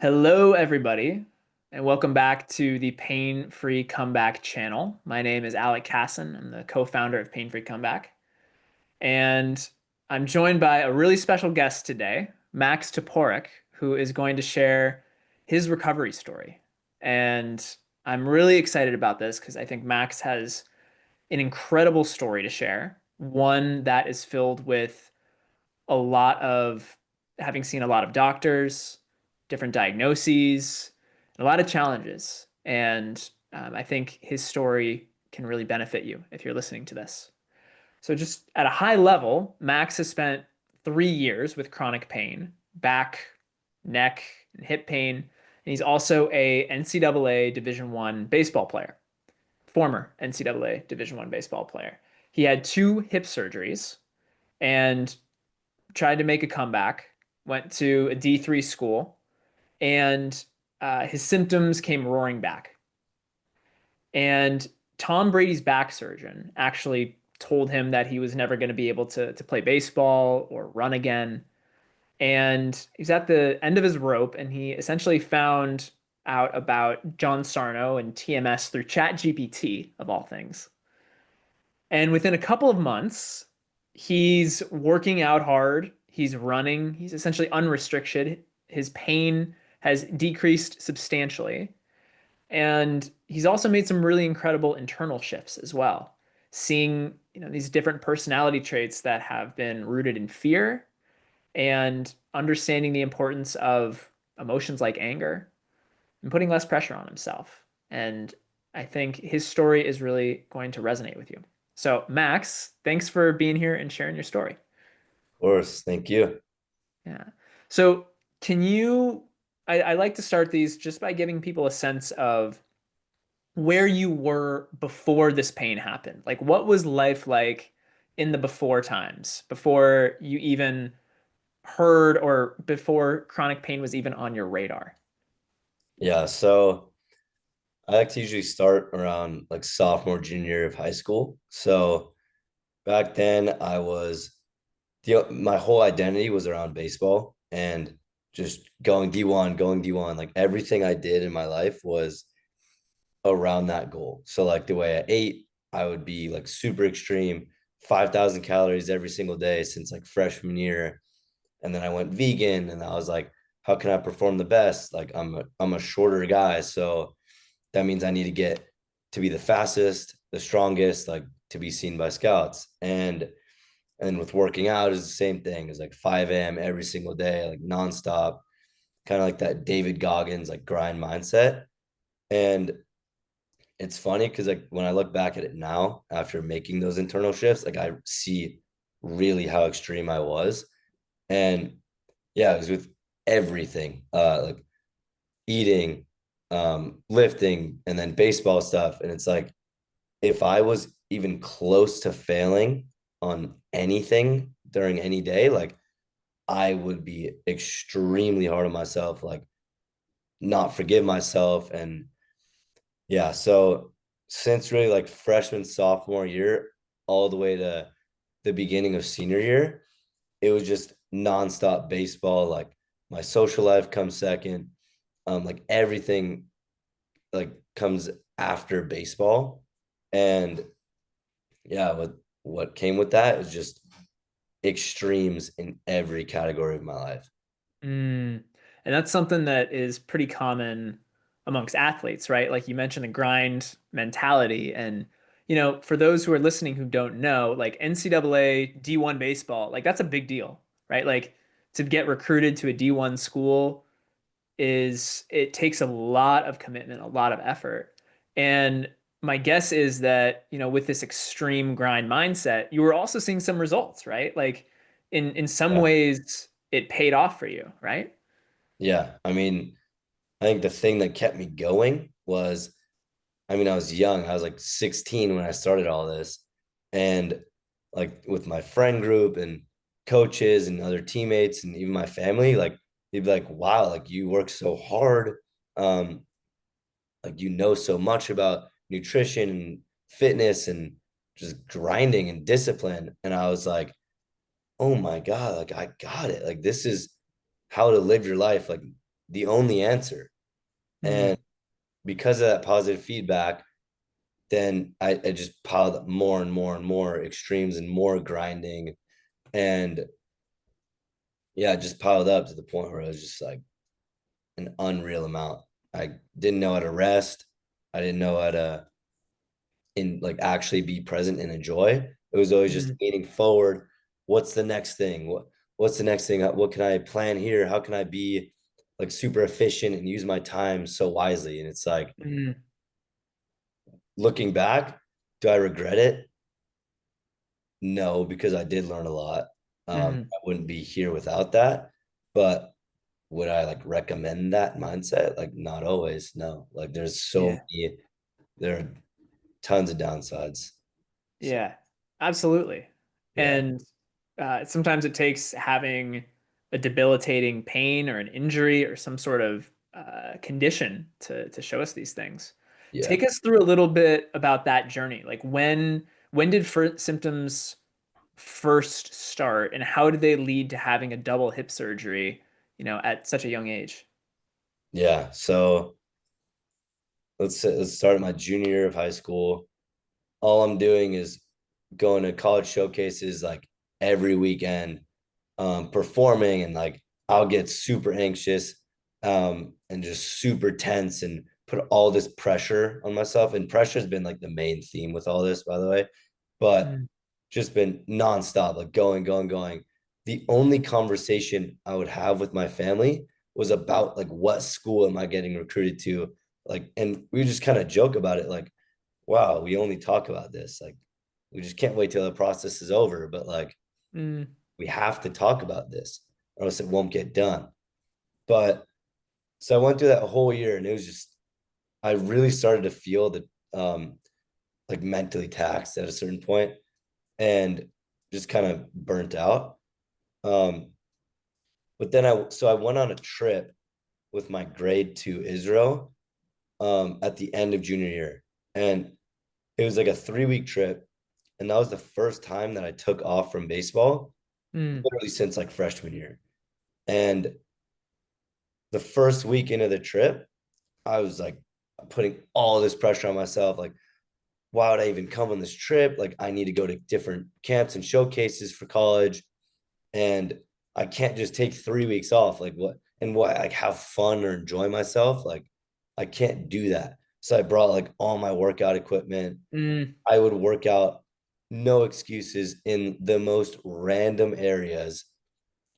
Hello, everybody, and welcome back to the Pain Free Comeback channel. My name is Alec Casson. I'm the co-founder of Pain Free Comeback, and I'm joined by a really special guest today, Max Toporek, who is going to share his recovery story. And I'm really excited about this because I think Max has an incredible story to share, one that is filled with a lot of having seen a lot of doctors, different diagnoses, and a lot of challenges. And I think his story can really benefit you if you're listening to this. So, just at a high level, Max has spent 3 years with chronic pain, back, neck, and hip pain. And he's also a NCAA Division One baseball player, former NCAA Division One baseball player. He had two hip surgeries and tried to make a comeback, went to a D3 school, and his symptoms came roaring back. And Tom Brady's back surgeon actually told him that he was never going to be able to play baseball or run again. And he's at the end of his rope, and he essentially found out about John Sarno and TMS through ChatGPT, of all things. And within a couple of months, he's working out hard. He's running. He's essentially unrestricted. His pain has decreased substantially. And he's also made some really incredible internal shifts as well, seeing, these different personality traits that have been rooted in fear and understanding the importance of emotions like anger and putting less pressure on himself. And I think his story is really going to resonate with you. So, Max, thanks for being here and sharing your story. Of course, thank you. Yeah. So, can you? I like to start these just by giving people a sense of where you were before this pain happened. Like, what was life like in the before times, before you even heard or before chronic pain was even on your radar? Yeah, so I like to usually start around like sophomore, junior year of high school. So back then, I was my whole identity was around baseball and just going D1. Like everything I did in my life was around that goal. So like the way I ate, I would be like super extreme, 5,000 calories every single day since like freshman year. And then I went vegan and I was like, how can I perform the best? Like I'm a shorter guy, so that means I need to get to be the fastest, the strongest, like to be seen by scouts. And with working out is the same thing. It's like 5 a.m. every single day, like nonstop, kind of like that David Goggins like grind mindset. And it's funny because like when I look back at it now after making those internal shifts, like I see really how extreme I was. And yeah, it was with everything, like eating, lifting, and then baseball stuff. And it's like, if I was even close to failing on anything during any day, like I would be extremely hard on myself, like not forgive myself. And yeah, so since really like freshman, sophomore year, all the way to the beginning of senior year, it was just nonstop baseball. Like my social life comes second. Like everything like comes after baseball. And yeah, what came with that is just extremes in every category of my life. Mm. And that's something that is pretty common amongst athletes, right? Like you mentioned the grind mentality. And, for those who are listening who don't know, like NCAA D1 baseball, like that's a big deal, right? Like to get recruited to a D1 school it takes a lot of commitment, a lot of effort. And my guess is that, with this extreme grind mindset, you were also seeing some results, right? Like in some Yeah. ways it paid off for you, right? Yeah. I mean, I think the thing that kept me going was, I mean, I was young. I was like 16 when I started all this. And like with my friend group and coaches and other teammates and even my family, like they'd be like, wow, like you work so hard. Um, like you know so much about nutrition and fitness and just grinding and discipline. And I was like, oh my God, like I got it. Like this is how to live your life. Like the only answer. And Mm, because of that positive feedback, then I just piled up more and more and more extremes and more grinding. And yeah, it just piled up to the point where it was just like an unreal amount. I didn't know how to rest. I didn't know how to like actually be present and enjoy. It was always just mm, leaning forward. What's the next thing? What's the next thing? What can I plan here? How can I be like super efficient and use my time so wisely? And it's like mm, looking back, do I regret it? No, because I did learn a lot. mm. I wouldn't be here without that. But would I like recommend that mindset? Like not always. No. Like there's so Yeah. many, there are tons of downsides. So Yeah, absolutely. yeah. And sometimes it takes having a debilitating pain or an injury or some sort of condition to show us these things. Yeah. Take us through a little bit about that journey. Like when did first symptoms first start, and how did they lead to having a double hip surgery, at such a young age? Yeah. So let's start at my junior year of high school. All I'm doing is going to college showcases like every weekend, performing, and like I'll get super anxious, and just super tense and put all this pressure on myself. And pressure has been like the main theme with all this, by the way, but Mm, just been nonstop, like going, going, going. The only conversation I would have with my family was about like what school am I getting recruited to, like, and we just kind of joke about it, like, wow, we only talk about this, like, we just can't wait till the process is over, but like, mm, we have to talk about this or else it won't get done. But so I went through that whole year, and it was just, I really started to feel that, like mentally taxed at a certain point and just kind of burnt out. Um, but then I went on a trip with my grade to Israel, at the end of junior year. And it was like a 3 week trip. And that was the first time that I took off from baseball, mm, literally since like freshman year. And the first week into the trip, I was like putting all this pressure on myself. Like, why would I even come on this trip? Like, I need to go to different camps and showcases for college. And I can't just take 3 weeks off. Like, what, like have fun or enjoy myself? Like, I can't do that. So I brought like all my workout equipment. mm, I would work out, no excuses, in the most random areas,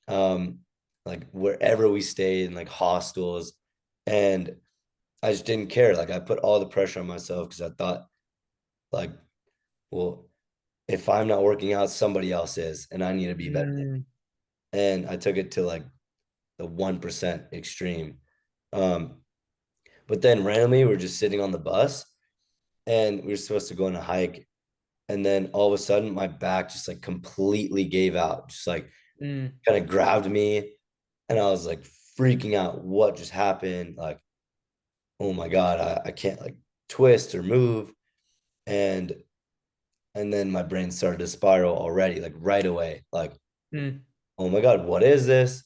um, like wherever we stayed, in like hostels. And I just didn't care. Like I put all the pressure on myself because I thought, like, well, if I'm not working out, somebody else is, and I need to be better. mm, And I took it to like the 1% extreme. Um, but then randomly we're just sitting on the bus, and we were supposed to go on a hike. And then all of a sudden my back just like completely gave out, just like mm, kind of grabbed me. And I was like freaking out. What just happened? Like, oh my God, I can't like twist or move. And then my brain started to spiral already, like right away. Like, mm, oh my God, what is this?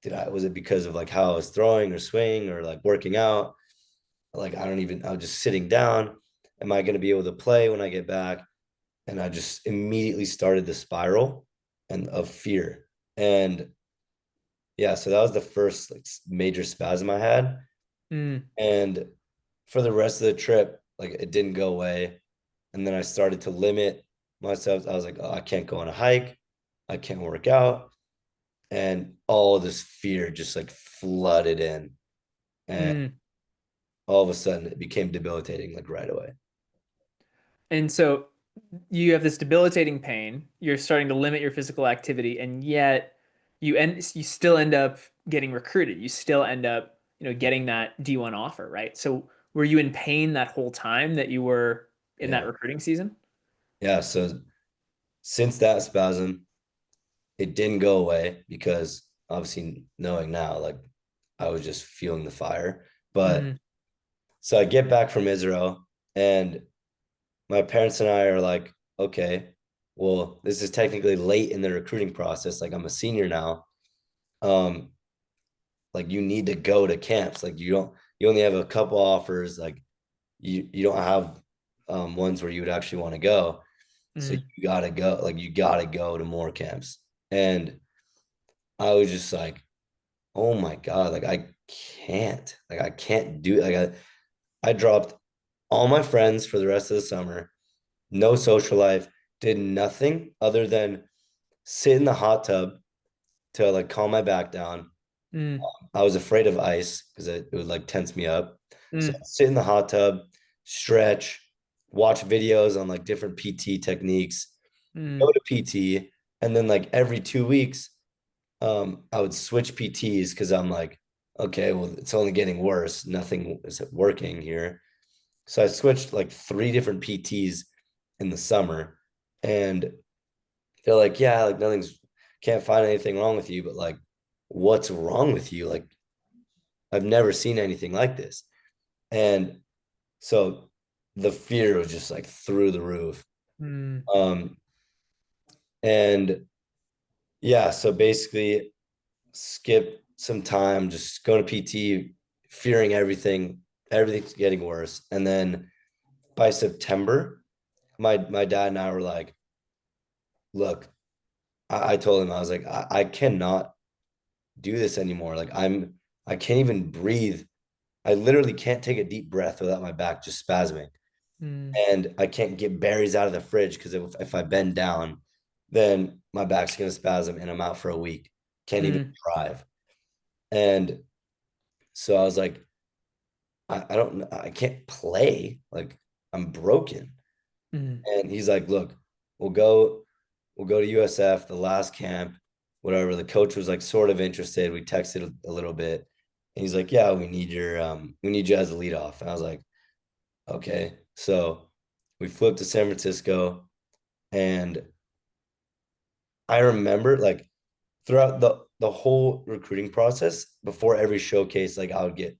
Was it because of like how I was throwing or swinging or like working out? Like, I was just sitting down. Am I going to be able to play when I get back? And I just immediately started the spiral and of fear. And yeah, so that was the first like major spasm I had. mm, And for the rest of the trip, like it didn't go away. And then I started to limit myself. I was like, oh, I can't go on a hike. I can't work out. And all this fear just like flooded in. And mm. all of a sudden it became debilitating, like right away. And so you have this debilitating pain, you're starting to limit your physical activity, and yet you still end up getting recruited. You still end up, getting that D1 offer, right? So were you in pain that whole time that you were in that Yeah. recruiting season? Yeah. So since that spasm, it didn't go away because obviously knowing now, like I was just feeling the fire. But Mm, so I get back from Israel, and my parents and I are like, okay, well, this is technically late in the recruiting process. Like I'm a senior now. Um, like you need to go to camps. Like you only have a couple offers. Like you don't have ones where you would actually want to go. So Mm, you gotta go, like you gotta go to more camps. And I was just like, oh my God, like I can't do it. I dropped all my friends for the rest of the summer, no social life, did nothing other than sit in the hot tub to like calm my back down. mm, I was afraid of ice because it would like tense me up. So mm, I'd sit in the hot tub, stretch, watch videos on like different PT techniques, go mm, to PT, and then like every 2 weeks, I would switch PTs because I'm like, okay, well, it's only getting worse. Nothing is working here. So I switched like 3 different PTs in the summer, and they're like, yeah, like nothing's can't find anything wrong with you, but like, what's wrong with you? Like, I've never seen anything like this. And so the fear was just like through the roof. mm, Um, and yeah, so basically skip some time, just go to PT, fearing everything's getting worse. And then by September, my dad and I were like, look, I told him, I was like, I cannot do this anymore. I can't even breathe. I literally can't take a deep breath without my back just spasming. mm, And I can't get berries out of the fridge because if I bend down, then my back's gonna spasm and I'm out for a week. Can't even mm, drive. And so I was like, I don't know, I can't play. Like I'm broken. mm, And he's like, look, we'll go, we'll go to USF, the last camp, whatever. The coach was like sort of interested. We texted a little bit. And he's like, yeah, we need you as a lead off. And I was like, okay. So we flew up to San Francisco, and I remember like throughout the whole recruiting process, before every showcase, like I would get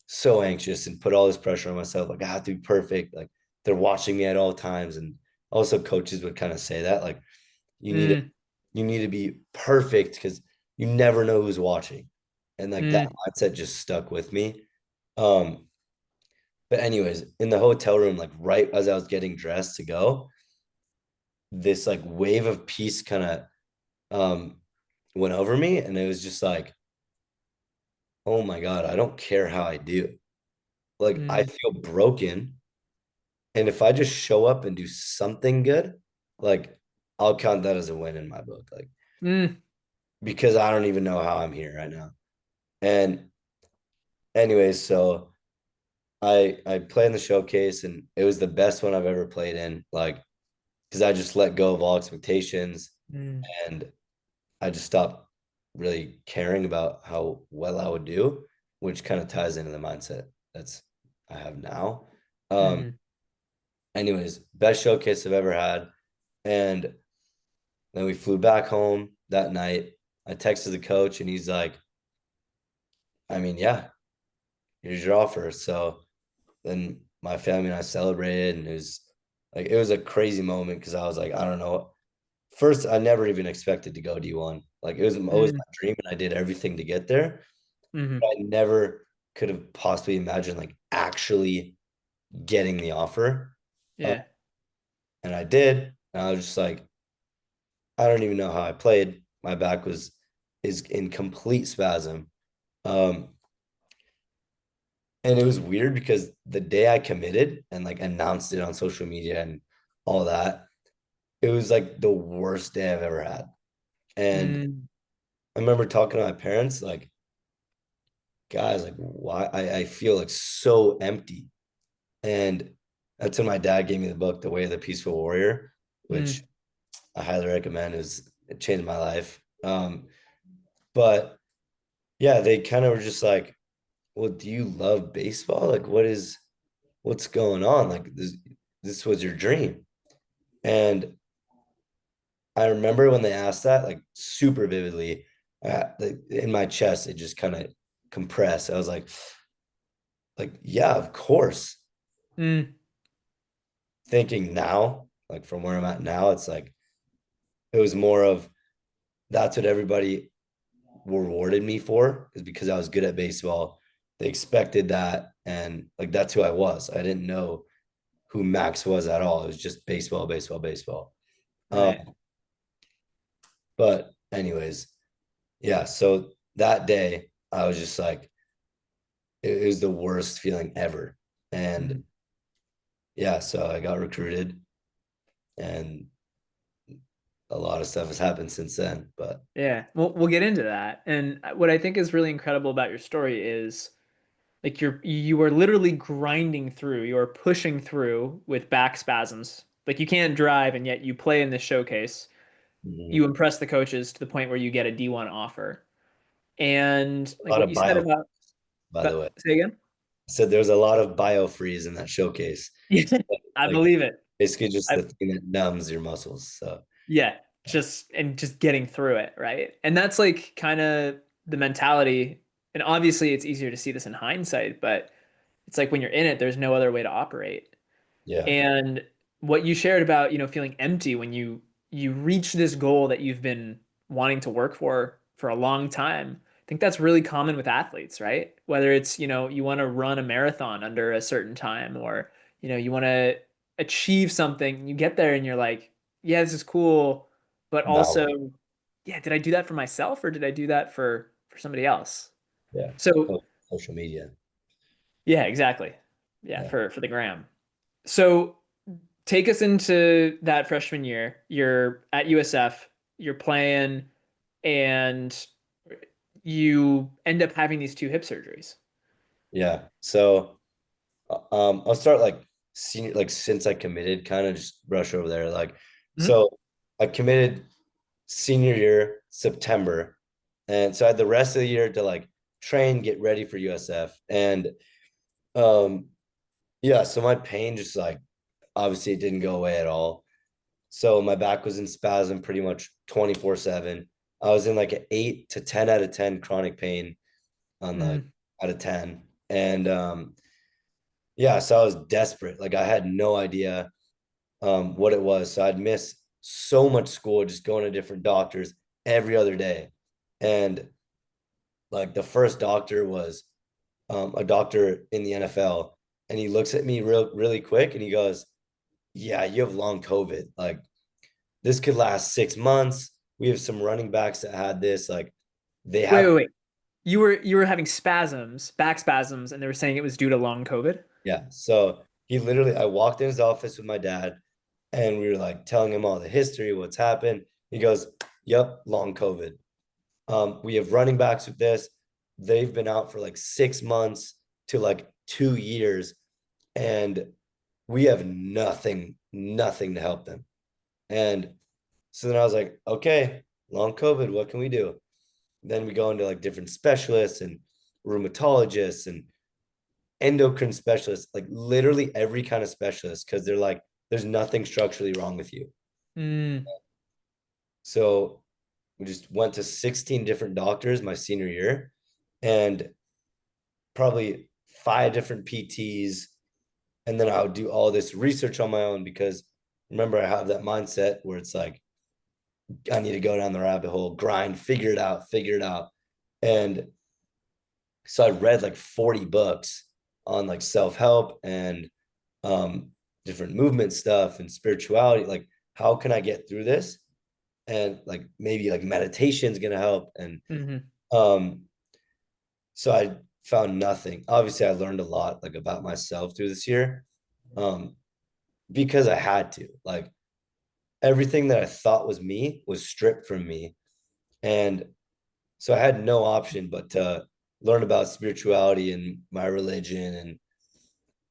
so anxious and put all this pressure on myself. Like I have to be perfect. Like they're watching me at all times. And also coaches would kind of say that, like, you need to mm, you need to be perfect because you never know who's watching. And like that mm, mindset just stuck with me. Um, but anyways, in the hotel room, like right as I was getting dressed to go, this like wave of peace kind of went over me, and it was just like, oh my God, I don't care how I do. Like I mm, feel broken. And if I just show up and do something good, like I'll count that as a win in my book. Like mm, because I don't even know how I'm here right now. And anyways, so I played in the showcase, and it was the best one I've ever played in. Like because I just let go of all expectations, mm, and I just stopped really caring about how well I would do, which kind of ties into the mindset that's I have now. Um, mm, anyways, best showcase I've ever had. And then we flew back home that night. I texted the coach, and he's like, I mean, yeah, here's your offer. So then my family and I celebrated, and it was a crazy moment because I was like, I don't know. First, I never even expected to go D1. Like it was always mm, my dream, and I did everything to get there. mm, I never could have possibly imagined like actually getting the offer. Uh, yeah. and I did. And I was just like, I don't even know how I played. My back is in complete spasm. Um, and it was weird because the day I committed and like announced it on social media and all that, it was like the worst day I've ever had. And Mm, I remember talking to my parents, like, guys, like, why I feel like so empty. And that's when my dad gave me the book, The Way of the Peaceful Warrior, which mm, I highly recommend. It changed my life. But yeah, they kind of were just like, well, do you love baseball? Like, what's going on? Like this was your dream. And I remember when they asked that, like super vividly, like in my chest, it just kind of compressed. I was like, yeah, of course. mm, Thinking now, like from where I'm at now, it's like it was more of that's what everybody rewarded me for is because I was good at baseball. They expected that, and like that's who I was. I didn't know who Max was at all. It was just baseball, baseball, baseball. Um, Right. but anyways, yeah. So that day, I was just like, it was the worst feeling ever. And Mhm. yeah, so I got recruited, and a lot of stuff has happened since then. But Yeah, we'll get into that. And what I think is really incredible about your story is like you are literally grinding through, you are pushing through with back spasms. Like you can't drive and yet you play in this showcase. mhm, You impress the coaches to the point where you get a D1 offer. And a like lot what of you said bio, about, by the way. say again? I said there's a lot of biofreeze in that showcase. Yeah, I Like believe it. basically just I the thing that numbs your muscles. So Yeah, just getting through it, right? And that's like kind of the mentality. And obviously it's easier to see this in hindsight, but it's like when you're in it, there's no other way to operate. yeah, And what you shared about, feeling empty when you reach this goal that you've been wanting to work for a long time. I think that's really common with athletes, right? Whether it's, you want to run a marathon under a certain time or, you want to achieve something, you get there and you're like, yeah, this is cool, but now, also, yeah, did I do that for myself or did I do that for somebody else? yeah, So, social media. yeah, exactly. Yeah, Yeah, for the gram. So take us into that freshman year. You're at USF, you're playing, and you end up having these two hip surgeries. yeah. So I'll start like senior, like since I committed, kind of just brush over there. Like, Mhm. so I committed senior year, September. And so I had the rest of the year to like train, get ready for USF. And um, yeah, so my pain just like obviously it didn't go away at all. So my back was in spasm pretty much 24/7. I was in like an 8 to 10 out of 10 chronic pain on like Mhm. out of 10. And yeah, so I was desperate. Like I had no idea what it was. So I'd miss so much school just going to different doctors every other day. And like the first doctor was a doctor in the NFL, and he looks at me really quick and he goes, "Yeah, you have long COVID. Like this could last 6 months. We have some running backs that had this. Like they Wait, have, wait, wait. You were having spasms, back spasms, and they were saying it was due to long COVID. yeah." So he literally, I walked in his office with my dad, and we were like telling him all the history, what's happened. He goes, "Yep, long COVID. We have running backs with this. They've been out for like 6 months to like 2 years, and we have nothing to help them." And so then I was like, okay, long COVID, what can we do? Then we go into like different specialists and rheumatologists and endocrine specialists, like literally every kind of specialist, because they're like, there's nothing structurally wrong with you. Mm, So we just went to 16 different doctors my senior year and probably 5 different PTs. And then I would do all this research on my own because remember, I have that mindset where it's like, I need to go down the rabbit hole, grind, figure it out, figure it out. And so I read like 40 books on like self-help and um different movement stuff and spirituality. Like, how can I get through this? And like maybe like meditation is gonna help. And hmm um so I found nothing. Obviously, I learned a lot like about myself through this year. Um, because I had to. Like everything that I thought was me was stripped from me. And so I had no option but to learn about spirituality and my religion and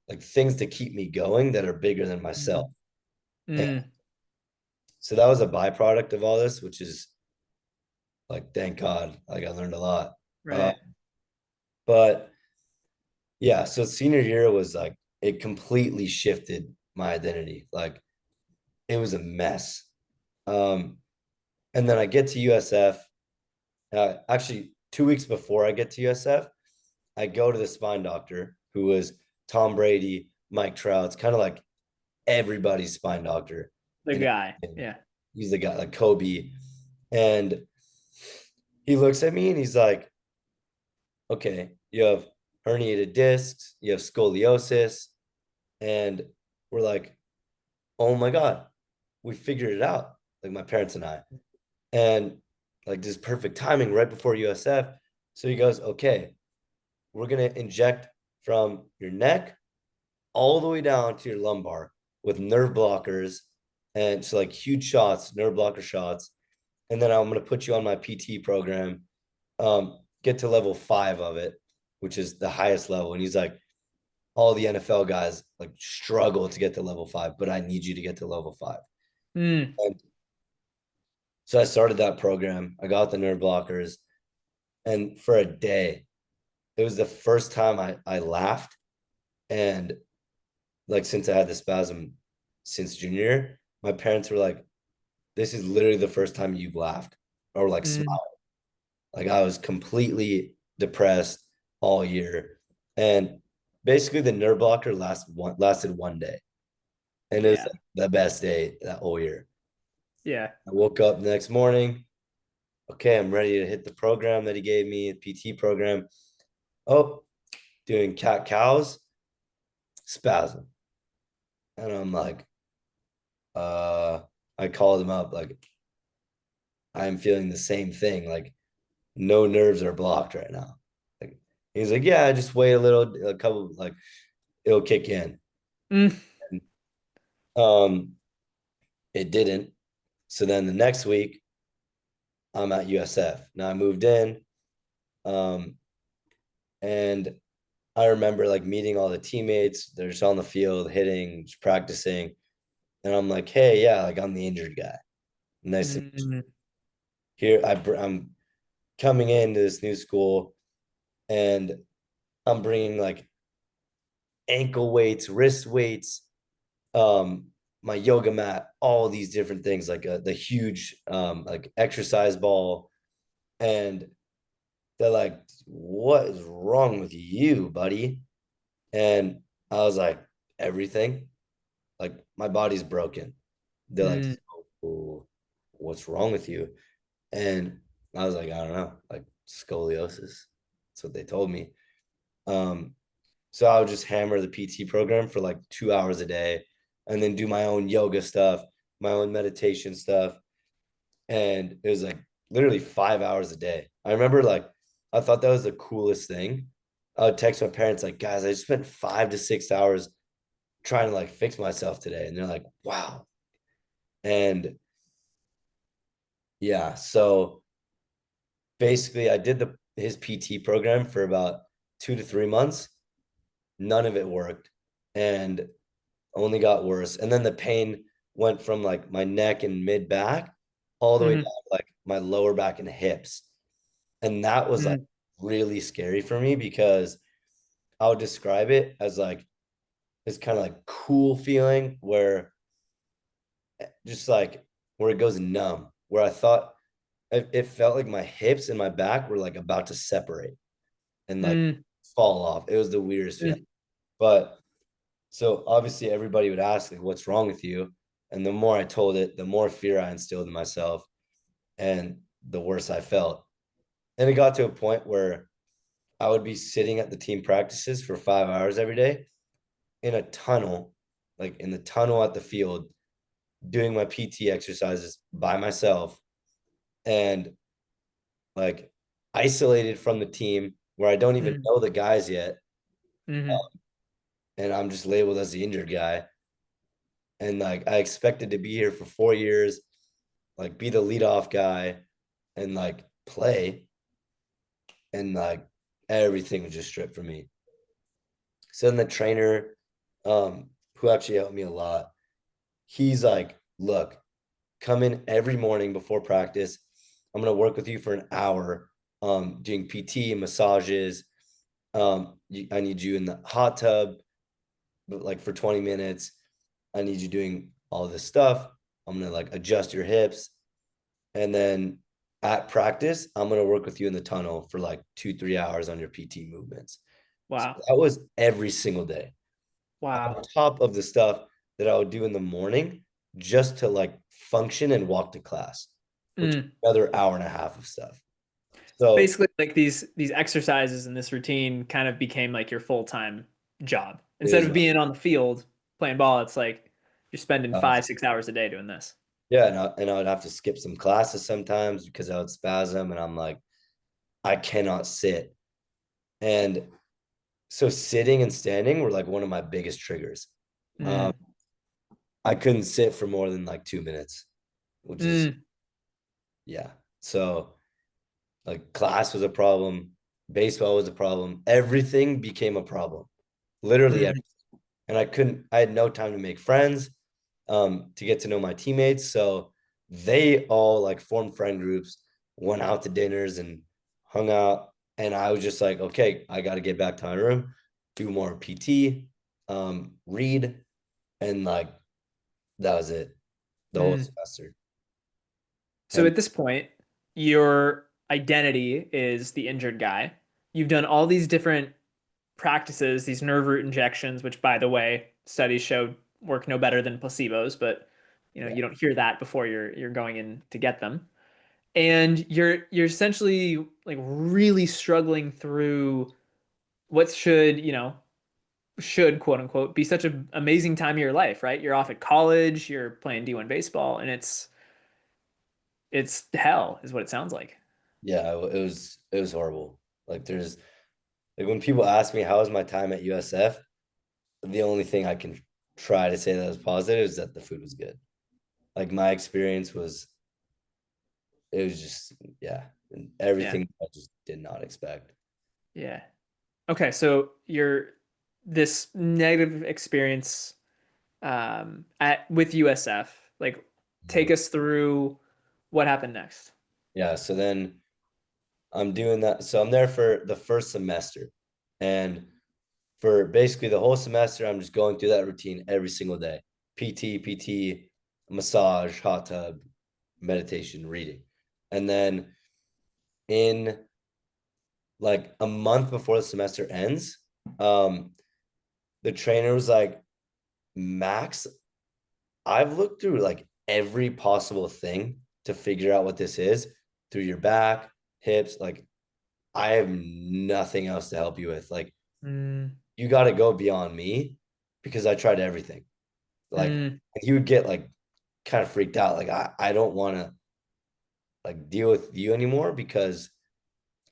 like things to keep me going that are bigger than myself. hmm And Mm, so that was a byproduct of all this, which is like, thank God, like I learned a lot. Uh, right. but yeah, so senior year was like, it completely shifted my identity. Like it was a mess. Um, and then I get to USF. Actually, 2 weeks before I get to USF, I go to the spine doctor who was Tom Brady, Mike Trout's kind of like everybody's spine doctor. The You know, guy. and Yeah. he's the guy like Kobe. And he looks at me and he's like, okay, you have herniated discs, you have scoliosis. And we're like, oh my God, we figured it out. Like my parents and I. And like this perfect timing right before USF. So he goes, okay, we're going to inject from your neck all the way down to your lumbar with nerve blockers. And so like huge shots, nerve blocker shots. And then I'm going to put you on my PT program, get to level 5 of it, which is the highest level. And he's like, all the NFL guys like struggle to get to level 5, but I need you to get to level 5. Mm. And so I started that program. I got the nerve blockers, and for a day, it was the first time I laughed. And like since I had the spasm since junior year, my parents were like, "This is literally the first time you've laughed or like Mm. smiled." Like I was completely depressed all year, and basically the nerve blocker lasted 1 day, and it was Yeah. like the best day that whole year. Yeah. I woke up the next morning. Okay, I'm ready to hit the program that he gave me, the PT program. Oh, doing cat cows, spasm. And I'm like, uh, I called him up, like, I'm feeling the same thing. Like, no nerves are blocked right now. Like, he's like, yeah, just wait a couple, like, it'll kick in. Mm. And, um, it didn't. So then the next week, I'm at USF. Now I moved in. Um, and I remember like meeting all the teammates. They're just on the field, hitting, just practicing. And I'm like, hey, yeah, like I'm the injured guy. Nice to meet you. Mm. Here. I'm coming into this new school, and I'm bringing like ankle weights, wrist weights, um, my yoga mat, all these different things, like the huge like exercise ball. And they're like, what is wrong with you, buddy? And I was like, everything. Like my body's broken. They're like, Mm. oh, what's wrong with you? And I was like, I don't know, like scoliosis. That's what they told me. Um, so I would just hammer the PT program for like 2 hours a day and then do my own yoga stuff, my own meditation stuff. And it was like literally 5 hours a day. I remember like I thought that was the coolest thing. I would text my parents like, guys, I just spent 5 to 6 hours trying to like fix myself today. And they're like, wow. And yeah, so basically I did the his PT program for about 2 to 3 months. None of it worked and only got worse. And then the pain went from like my neck and mid back all the way down Mm. to like my lower back and hips. And that was like Mm. really scary for me because I would describe it as like this kind of like cool feeling where just like where it goes numb, where I thought it felt like my hips and my back were like about to separate and like Mm. fall off. It was the weirdest feeling. Mm. But so obviously everybody would ask like, what's wrong with you? And the more I told it, the more fear I instilled in myself and the worse I felt. And it got to a point where I would be sitting at the team practices for 5 hours every day in a tunnel, like in the tunnel at the field, doing my PT exercises by myself and like isolated from the team where I don't even Mm. know the guys yet. Mm. And I'm just labeled as the injured guy. And like I expected to be here for 4 years, like be the leadoff guy and like play. And like everything was just stripped from me. So then the trainer, who actually helped me a lot, he's like, look, come in every morning before practice. I'm gonna work with you for an hour, doing PT, massages. I need you in the hot tub, but like for 20 minutes. I need you doing all this stuff. I'm gonna like adjust your hips. And then at practice, I'm gonna work with you in the tunnel for like 2, 3 hours on your PT movements. So Wow. that was every single day. On Wow. top of the stuff that I would do in the morning just to like function and walk to class, which is Mm. another hour and a half of stuff. So basically like these exercises and this routine kind of became like your full-time job. it Instead is of my being on the field playing ball, it's like you're spending house. 5, 6 hours a day doing this. Yeah, and I would have to skip some classes sometimes because I would spasm, and I'm like, I cannot sit. And so sitting and standing were like one of my biggest triggers. Um, Mm, I couldn't sit for more than like 2 minutes, which is mm, yeah. So like class was a problem, baseball was a problem, everything became a problem, literally mm, everything. And I had no time to make friends, to get to know my teammates. So they all like formed friend groups, went out to dinners and hung out. And I was just like, okay, I got to get back to my room, do more PT, read, and like that was it the whole mm. semester. So And at this point, your identity is the injured guy. You've done all these different practices, these nerve root injections, which by the way, studies show work no better than placebos, but yeah, you don't hear that before you're going in to get them. And you're essentially like really struggling through what should quote unquote be such an amazing time of your life, right? You're off at college, you're playing D1 baseball, and it's hell is what it sounds like. yeah, it was horrible. Like there's like when people ask me how was my time at USF, the only thing I can try to say that was positive is that the food was good. Like my experience was, it was just, yeah, and Yeah. everything I just did not expect. Yeah. Okay, so you're this negative experience at with USF. Like, take Mhm. us through what happened next. Yeah. So then I'm doing that. So I'm there for the first semester. And for basically the whole semester, I'm just going through that routine every single day. PT, massage, hot tub, meditation, reading. And then in like a month before the semester ends, um, the trainer was like, Max, I've looked through like every possible thing to figure out what this is through your back, hips. Like, I have nothing else to help you with. Like, Mm, you got to go beyond me because I tried everything. Like, mm. and he would get like kind of freaked out. Like, I don't want to like deal with you anymore because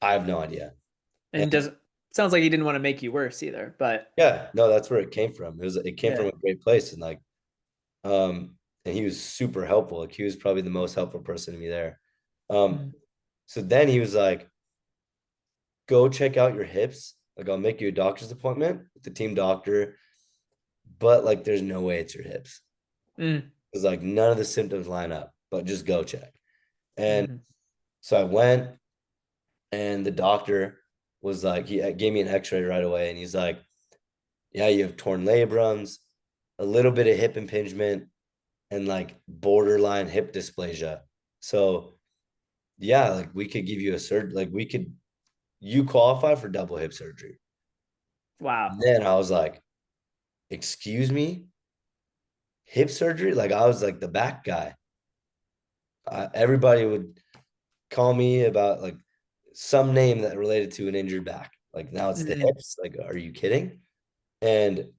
I have no idea. And And does sounds like he didn't want to make you worse either, but yeah, no, that's where it came from. It came from yeah. a great place. And like, and he was super helpful. Like he was probably the most helpful person to me there. Um, Mm, so then he was like, go check out your hips. Like I'll make you a doctor's appointment with the team doctor, but like there's no way it's your hips. mm, It's like none of the symptoms line up, but just go check. And mhm, so I went and the doctor was like, he gave me an x-ray right away. And he's like, yeah, you have torn labrums, a little bit of hip impingement, and like borderline hip dysplasia. So yeah, like we could give you a surgery, like you qualify for double hip surgery. wow. And then I was like, excuse me, hip surgery? Like I was like the back guy. Everybody would call me about like some name that related to an injured back. Like now it's the Mm, hips. Like, are you kidding? And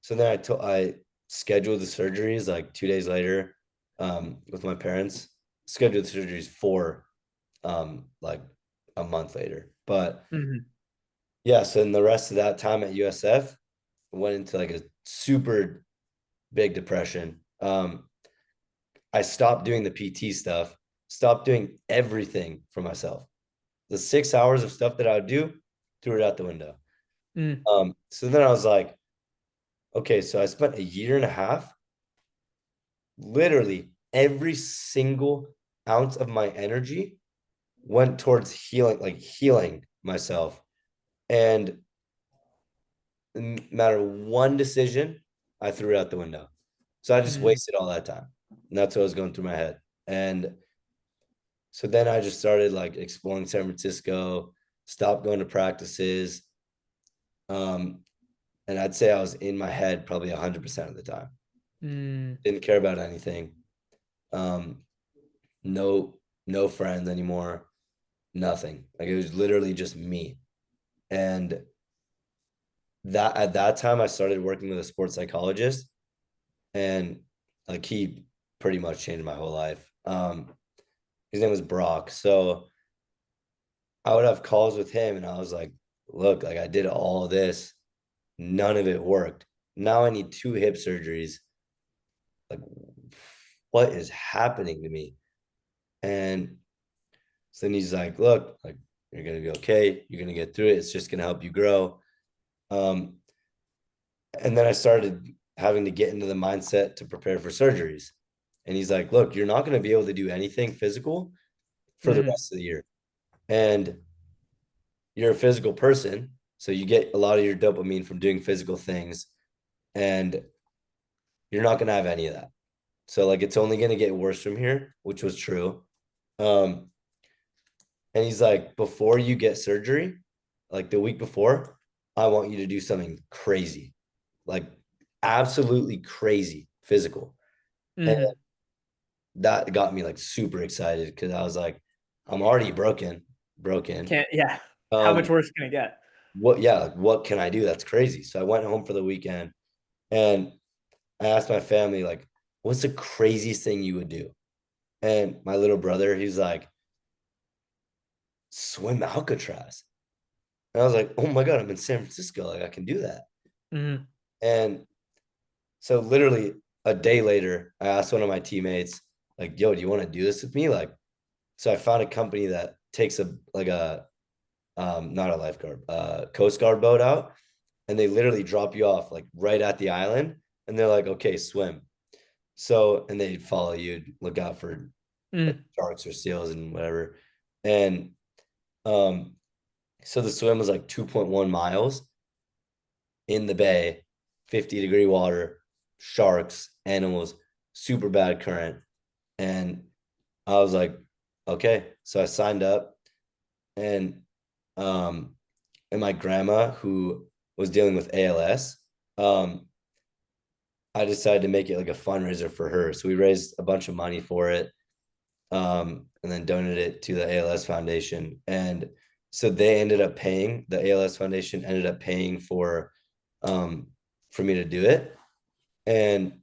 so then I scheduled the surgeries like 2 days later, with my parents. Scheduled the surgeries for like a month later. But mhm, yeah, so in the rest of that time at USF, I went into like a super big depression. I stopped doing the PT stuff, stopped doing everything for myself. The 6 hours of stuff that I would do, threw it out the window. mm, So then I was like, okay, so I spent a year and a half, literally every single ounce of my energy went towards healing, like healing myself. And no matter one decision, I threw it out the window. So I just mm, wasted all that time. And that's what was going through my head. And so then I just started like exploring San Francisco, stopped going to practices. Um, and I'd say I was in my head probably 100% of the time. mm, Didn't care about anything. Um, no, no friends anymore. nothing. Like it was literally just me. And that at that time I started working with a sports psychologist, and like he pretty much changed my whole life. His name was Brock. So I would have calls with him and I was like, look, like I did all this, none of it worked. Now I need 2 hip surgeries. Like, what is happening to me? And so then he's like, look, like you're gonna be okay. You're gonna get through it. It's just gonna help you grow. Um, and then I started having to get into the mindset to prepare for surgeries. And he's like, look, you're not gonna be able to do anything physical for the Hmm. rest of the year. And you're a physical person. So you get a lot of your dopamine from doing physical things. And you're not gonna have any of that. So like it's only gonna get worse from here, which was true. Um, and he's like, before you get surgery, like the week before, I want you to do something crazy, like absolutely crazy physical. And Hmm. that got me like super excited because I was like, I'm already broken. Can't, yeah. How much Um, worse can it get? what, yeah, like what can I do? That's crazy. So I went home for the weekend and I asked my family, like, what's the craziest thing you would do? And my little brother, he's like, swim Alcatraz. And I was like, oh my God, I'm in San Francisco. Like, I can do that. Hmm. And so, literally a day later, I asked one of my teammates, like, yo, do you want to do this with me? Like, so I found a company that takes not a lifeguard, Coast Guard boat out, and they literally drop you off like right at the island. And they're like, okay, swim. So, and they follow you, look out for like Hmm. sharks or seals and whatever. And um, so the swim was like 2.1 miles in the bay, 50-degree water, sharks, animals, super bad current. And I was like, okay. So I signed up, and um and my grandma, who was dealing with ALS, um, I decided to make it like a fundraiser for her. So we raised a bunch of money for it, and then donated it to the ALS Foundation. And so they ended up paying, the ALS Foundation ended up paying um, for me to do it. And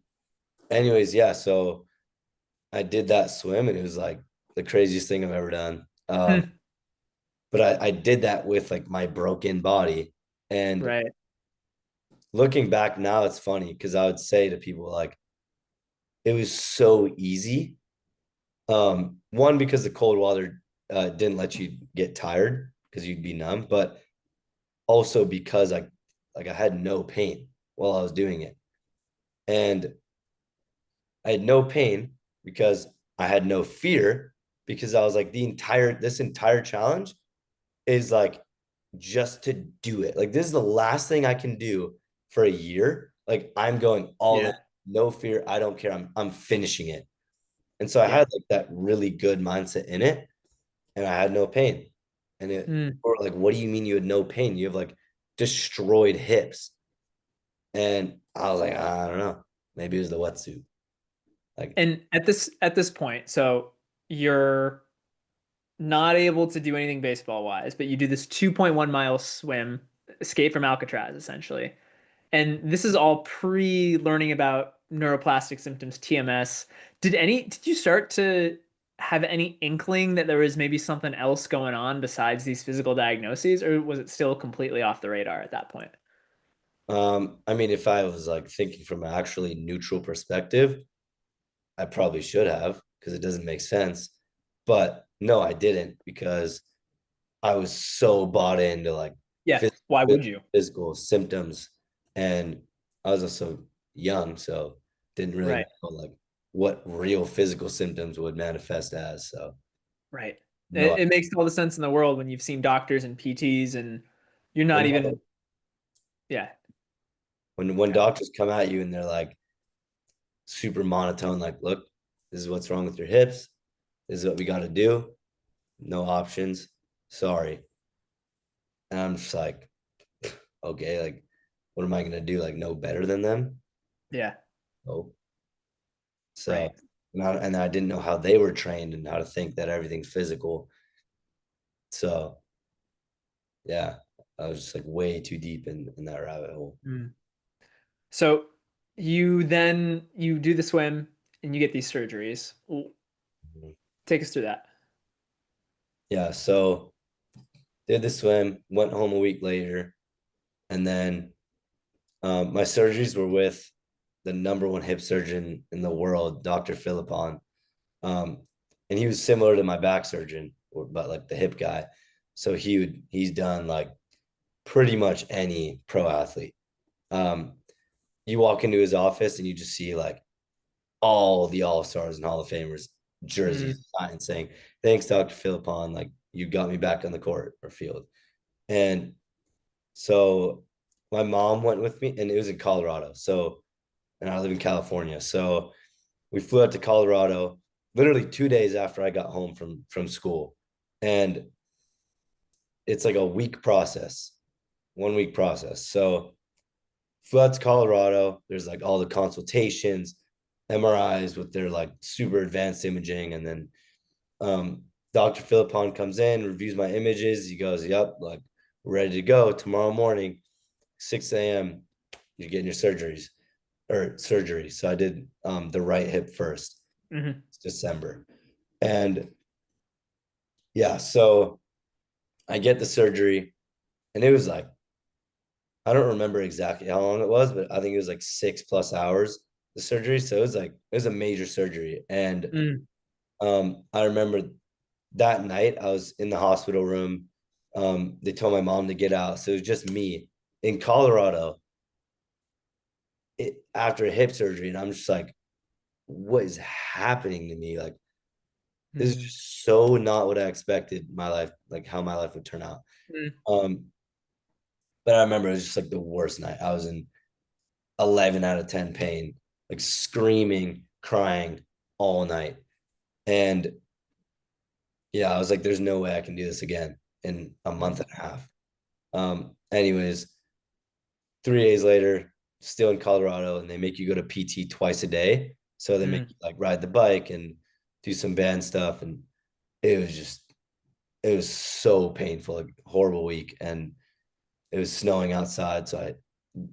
anyways, yeah, so I did that swim and it was like the craziest thing I've ever done. Hmm. But I did that with like my broken body. And Right. looking back now, it's funny because I would say to people like, it was so easy. One, because the cold water didn't let you get tired because you'd be numb, but also because I had no pain while I was doing it. And I had no pain because I had no fear, because I was like, this entire challenge is like just to do it. Like this is the last thing I can do for a year. Like I'm going all in, Yeah. no fear. I don't care. I'm finishing it. And so I Yeah. had like that really good mindset in it, and I had no pain. And Mm. or like, what do you mean you had no pain? You have like destroyed hips. And I was like, I don't know. Maybe it was the wetsuit. Like, And at this point, so you're not able to do anything baseball wise, but you do this 2.1 mile swim, escape from Alcatraz, essentially. And this is all pre-learning about neuroplastic symptoms, TMS. Did you start to have any inkling that there was maybe something else going on besides these physical diagnoses, or was it still completely off the radar at that point? I mean, if I was like thinking from an actually neutral perspective, I probably should have, because it doesn't make sense. But no, I didn't, because I was so bought into like Yeah, why would you? physical symptoms, and I was also young, so didn't really Right, know like what real physical symptoms would manifest as. So right. no, It makes all the sense in the world when you've seen doctors and PTs and you're not when even, yeah. when Okay. doctors come at you and they're like super monotone, like, look, this is what's wrong with your hips. This is what we got to do. No options. Sorry. And I'm just like, okay, like, what am I gonna do? Like, know better than them? Yeah, Oh, so right. and I didn't know how they were trained and how to think that everything's physical. So yeah, I was just like way too deep in that rabbit hole. Mm. So you do the swim and you get these surgeries. Mhm. Take us through that. Yeah, so did the swim, went home a week later, and then my surgeries were with the number one hip surgeon in the world, Dr. Philippon. Um, and he was similar to my back surgeon, but like the hip guy. So he's done like pretty much any pro athlete. Um, you walk into his office and you just see like all the all stars and Hall of Famers Mm, jerseys signed saying, "Thanks, Dr. Philippon. Like you got me back on the court or field." And so my mom went with me, and it was in Colorado. So, and I live in California. So we flew out to Colorado literally 2 days after I got home from school. And it's like a week process, 1 week process. So flew out to Colorado. There's like all the consultations, MRIs with their like super advanced imaging. And then Dr. Philippon comes in, reviews my images. He goes, "Yep, like we're ready to go tomorrow morning, 6 a.m. You're getting your surgeries or surgery." So I did the right hip first. mhm, It's December. And yeah, so I get the surgery, and it was like, I don't remember exactly how long it was, but I think it was like 6+ hours, the surgery. So it was like, it was a major surgery. And mm, I remember that night I was in the hospital room. They told my mom to get out. So it was just me in Colorado after a hip surgery. And I'm just like, what is happening to me? Like, this is mm, just so not what I expected my life, like how my life would turn out. mm, Um, but I remember it was just like the worst night. I was in 11 out of 10 pain, like screaming, crying all night. And yeah, I was like, there's no way I can do this again in a month mm, and a half. Anyways, 3 days later, still in Colorado, and they make you go to PT twice a day. So they make mm, you like ride the bike and do some band stuff. And it was just, it was so painful, like horrible week. And it was snowing outside. So I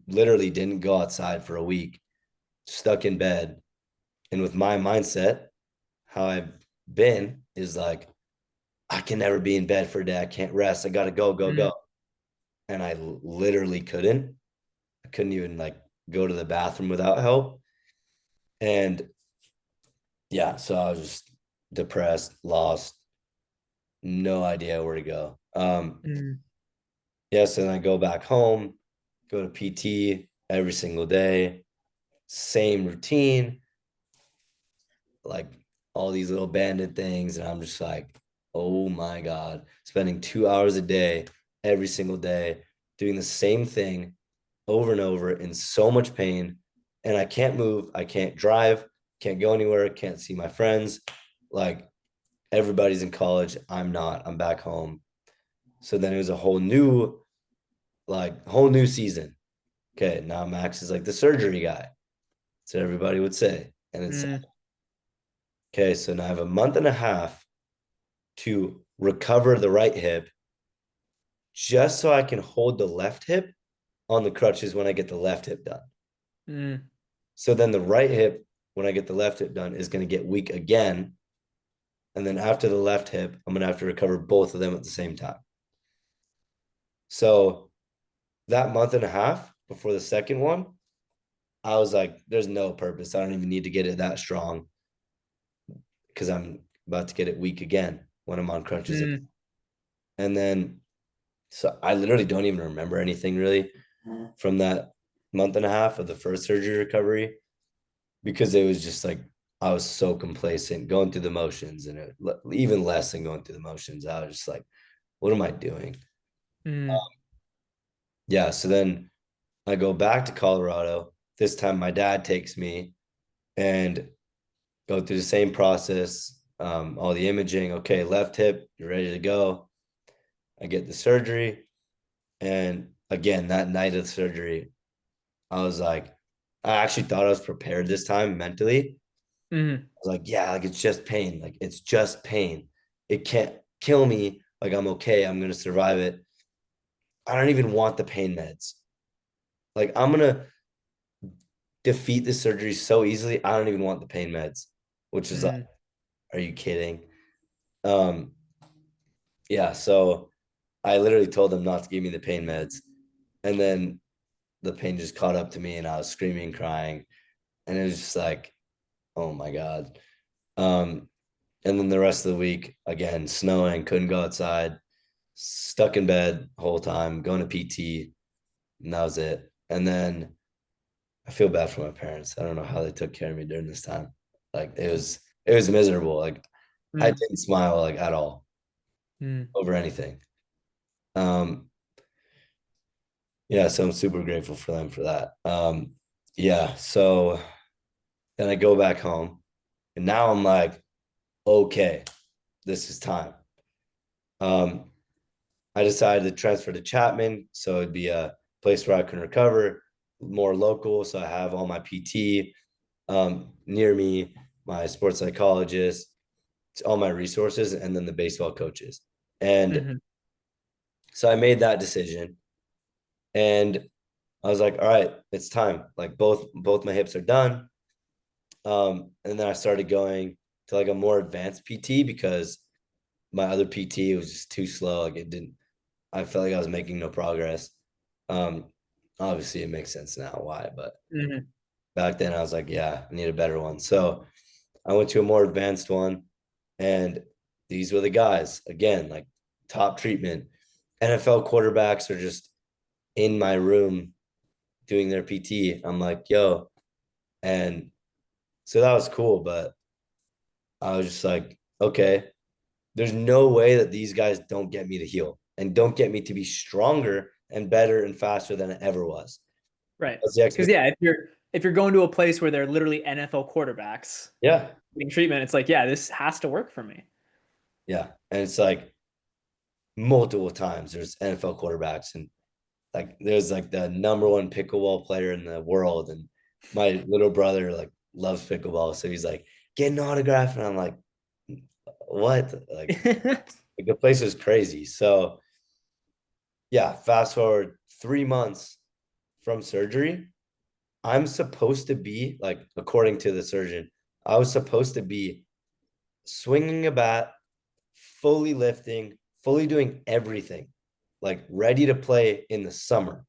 literally didn't go outside for a week, stuck in bed. And with my mindset, how I've been is like, I can never be in bed for a day. I can't rest. I got to go, go, go. mm, And I literally couldn't. I couldn't even like go to the bathroom without help. And yeah, so I was just depressed, lost, no idea where to go. mm, Yes, and I go back home, go to PT every single day, same routine, like all these little banded things. And I'm just like, oh my God, spending 2 hours a day, every single day, doing the same thing over and over in so much pain. And I can't move, I can't drive, can't go anywhere, can't see my friends. Like everybody's in college. I'm not, I'm back home. So then it was a whole new season. Okay, now Max is like the surgery guy. So everybody would say. And it's mm, okay, so now I have a month and a half to recover the right hip just so I can hold the left hip on the crutches when I get the left hip done. mm, So then the right hip, when I get the left hip done, is going to get weak again. And then after the left hip, I'm going to have to recover both of them at the same time. So that month and a half before the second one, I was like, there's no purpose. I don't even need to get it that strong because I'm about to get it weak again when I'm on crutches. mm, And then, so I literally don't even remember anything really from that month and a half of the first surgery recovery because it was just like, I was so complacent going through the motions and even less than going through the motions. I was just like, what am I doing? mm, Yeah. So then I go back to Colorado. This time my dad takes me and go through the same process, all the imaging. Okay, left hip, you're ready to go. I get the surgery. And again, that night of the surgery, I was like, I actually thought I was prepared this time mentally. mm, I was like, yeah, like it's just pain. Like it's just pain. It can't kill me. Like, I'm okay. I'm going to survive it. I don't even want the pain meds. Like, I'm going to defeat the surgery so easily. I don't even want the pain meds, which is like, Mm. are you kidding? Um, yeah. So I literally told them not to give me the pain meds. And then the pain just caught up to me and I was screaming, crying. And it was just like, oh my God. Um, and then the rest of the week, again, snowing, couldn't go outside, stuck in bed the whole time, going to PT, and that was it. And then I feel bad for my parents. I don't know how they took care of me during this time. Like it was miserable. Like I Mm. didn't smile like at all Mm. over anything. Um, yeah, so I'm super grateful for them for that. Yeah, so then I go back home and now I'm like, okay, this is time. Um, I decided to transfer to Chapman, so it'd be a place where I can recover, more local. So I have all my PT near me, my sports psychologist, all my resources, and then the baseball coaches. And Mhm. so I made that decision, and I was like, all right, it's time. Like both my hips are done. And then I started going to like a more advanced PT because my other PT was just too slow. Like it didn't. I felt like I was making no progress. Um, Obviously it makes sense now why, but Mhm. back then I was like, yeah, I need a better one. So I went to a more advanced one, and these were the guys again, like top treatment. NFL quarterbacks are just in my room doing their PT. I'm like, yo, and so that was cool, but I was just like, okay, there's no way that these guys don't get me to heal and don't get me to be stronger and better and faster than it ever was. Right. That's the Because expectation. yeah, if you're going to a place where they're literally NFL quarterbacks Yeah. getting treatment, it's like, yeah, this has to work for me. Yeah. And it's like multiple times there's NFL quarterbacks and like there's like the number one pickleball player in the world. And my little brother like loves pickleball. So he's like, get an autograph. And I'm like, what? Like the place is crazy. So yeah, fast forward 3 months from surgery. I'm supposed to be like, according to the surgeon, I was supposed to be swinging a bat, fully lifting, fully doing everything, like ready to play in the summer.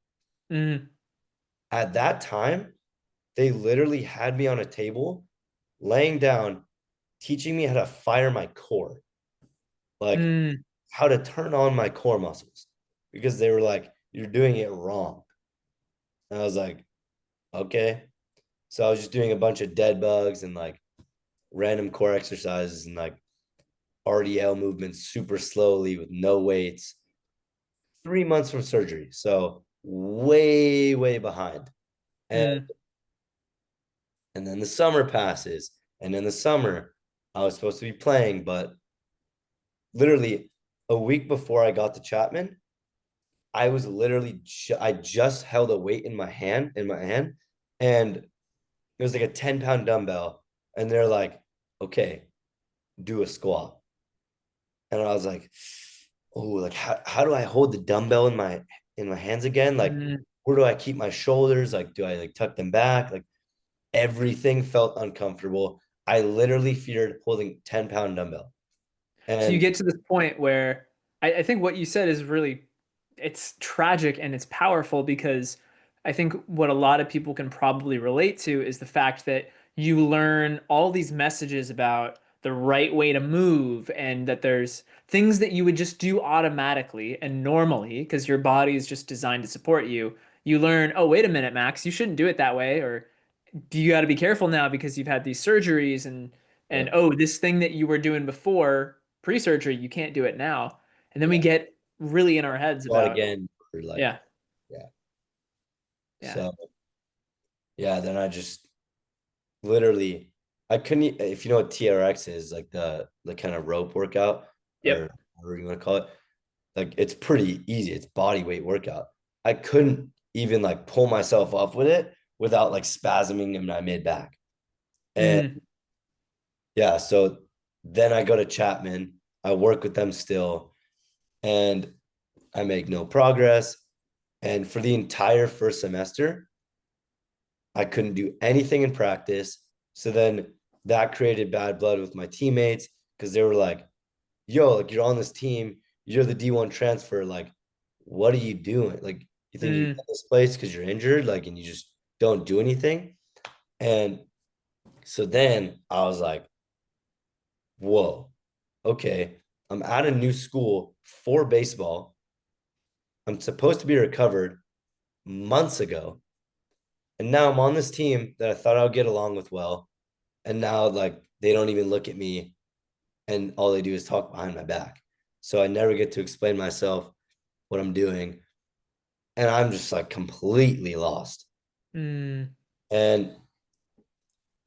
Mm. At that time, they literally had me on a table, laying down, teaching me how to fire my core, like Mm. how to turn on my core muscles, because they were like, you're doing it wrong. And I was like, okay. So I was just doing a bunch of dead bugs and like random core exercises and like RDL movements super slowly with no weights. 3 months from surgery. So way, way behind. And Mm. and then the summer passes. And in the summer, I was supposed to be playing, but literally a week before I got to Chapman, I was literally I just held a weight in my hand, and it was like a 10-pound dumbbell. And they're like, okay, do a squat. And I was like, oh, like how do I hold the dumbbell in my hands again? Like, Mm. where do I keep my shoulders? Like, do I like tuck them back? Like everything felt uncomfortable. I literally feared holding 10-pound dumbbell. So you And get to this point where I think what you said is really, it's tragic and it's powerful because I think what a lot of people can probably relate to is the fact that you learn all these messages about the right way to move and that there's things that you would just do automatically and normally because your body is just designed to support you. You learn, oh, wait a minute, Max, you shouldn't do it that way, or do you got to be careful now because you've had these surgeries and yeah, oh, this thing that you were doing before pre-surgery, you can't do it now. And then we yeah, get really in our heads thought about, again for like, yeah, yeah. yeah, So yeah, then I just literally I couldn't if you know what TRX is, like the kind of rope workout or yep. whatever you want to call it. Like it's pretty easy. It's body weight workout. I couldn't even like pull myself up with it without like spasming in my mid back. And Mm, yeah, so then I go to Chapman. I work with them still. and I make no progress. And for the entire first semester, I couldn't do anything in practice. So then that created bad blood with my teammates because they were like, yo, like you're on this team, you're the D1 transfer. Like, what are you doing? Like, you think you Mm, get this place because you're injured, like, and you just don't do anything. And so then I was like, whoa, okay, I'm at a new school for baseball. I'm supposed to be recovered months ago. And now I'm on this team that I thought I would get along with well. And now, like, they don't even look at me and all they do is talk behind my back. So I never get to explain myself, what I'm doing. And I'm just like completely lost. mm, And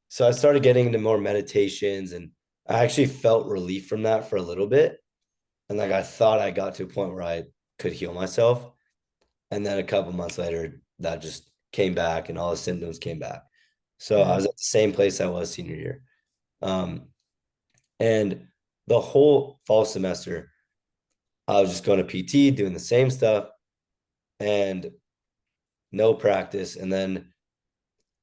so I started getting into more meditations and I actually felt relief from that for a little bit. And like I thought I got to a point where I could heal myself. And then a couple months later, that just came back and all the symptoms came back. So I mm, was at the same place I was senior year. Um, and the whole fall semester, I was just going to PT, doing the same stuff and no practice. And then,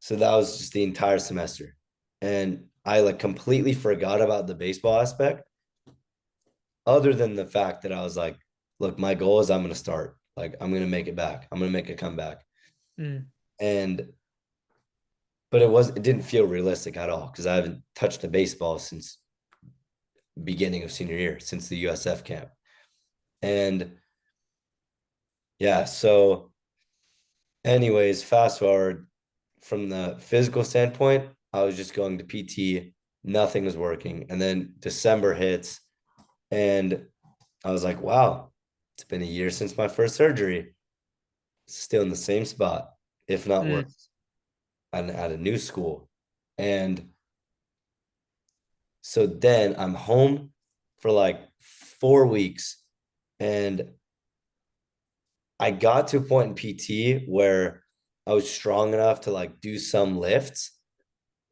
so that was just the entire semester. And I like completely forgot about the baseball aspect, other than the fact that I was like, look, my goal is I'm going to start. Like, I'm going to make it back. I'm going to make a comeback. mm, And but it didn't feel realistic at all because I haven't touched a baseball since beginning of senior year, since the USF camp. And yeah, so anyways, fast forward from the physical standpoint, I was just going to PT, nothing was working. And then December hits and I was like, wow, it's been a year since my first surgery. Still in the same spot, if not mm, worse, at a new school. And so then I'm home for like 4 weeks and I got to a point in PT where I was strong enough to like do some lifts,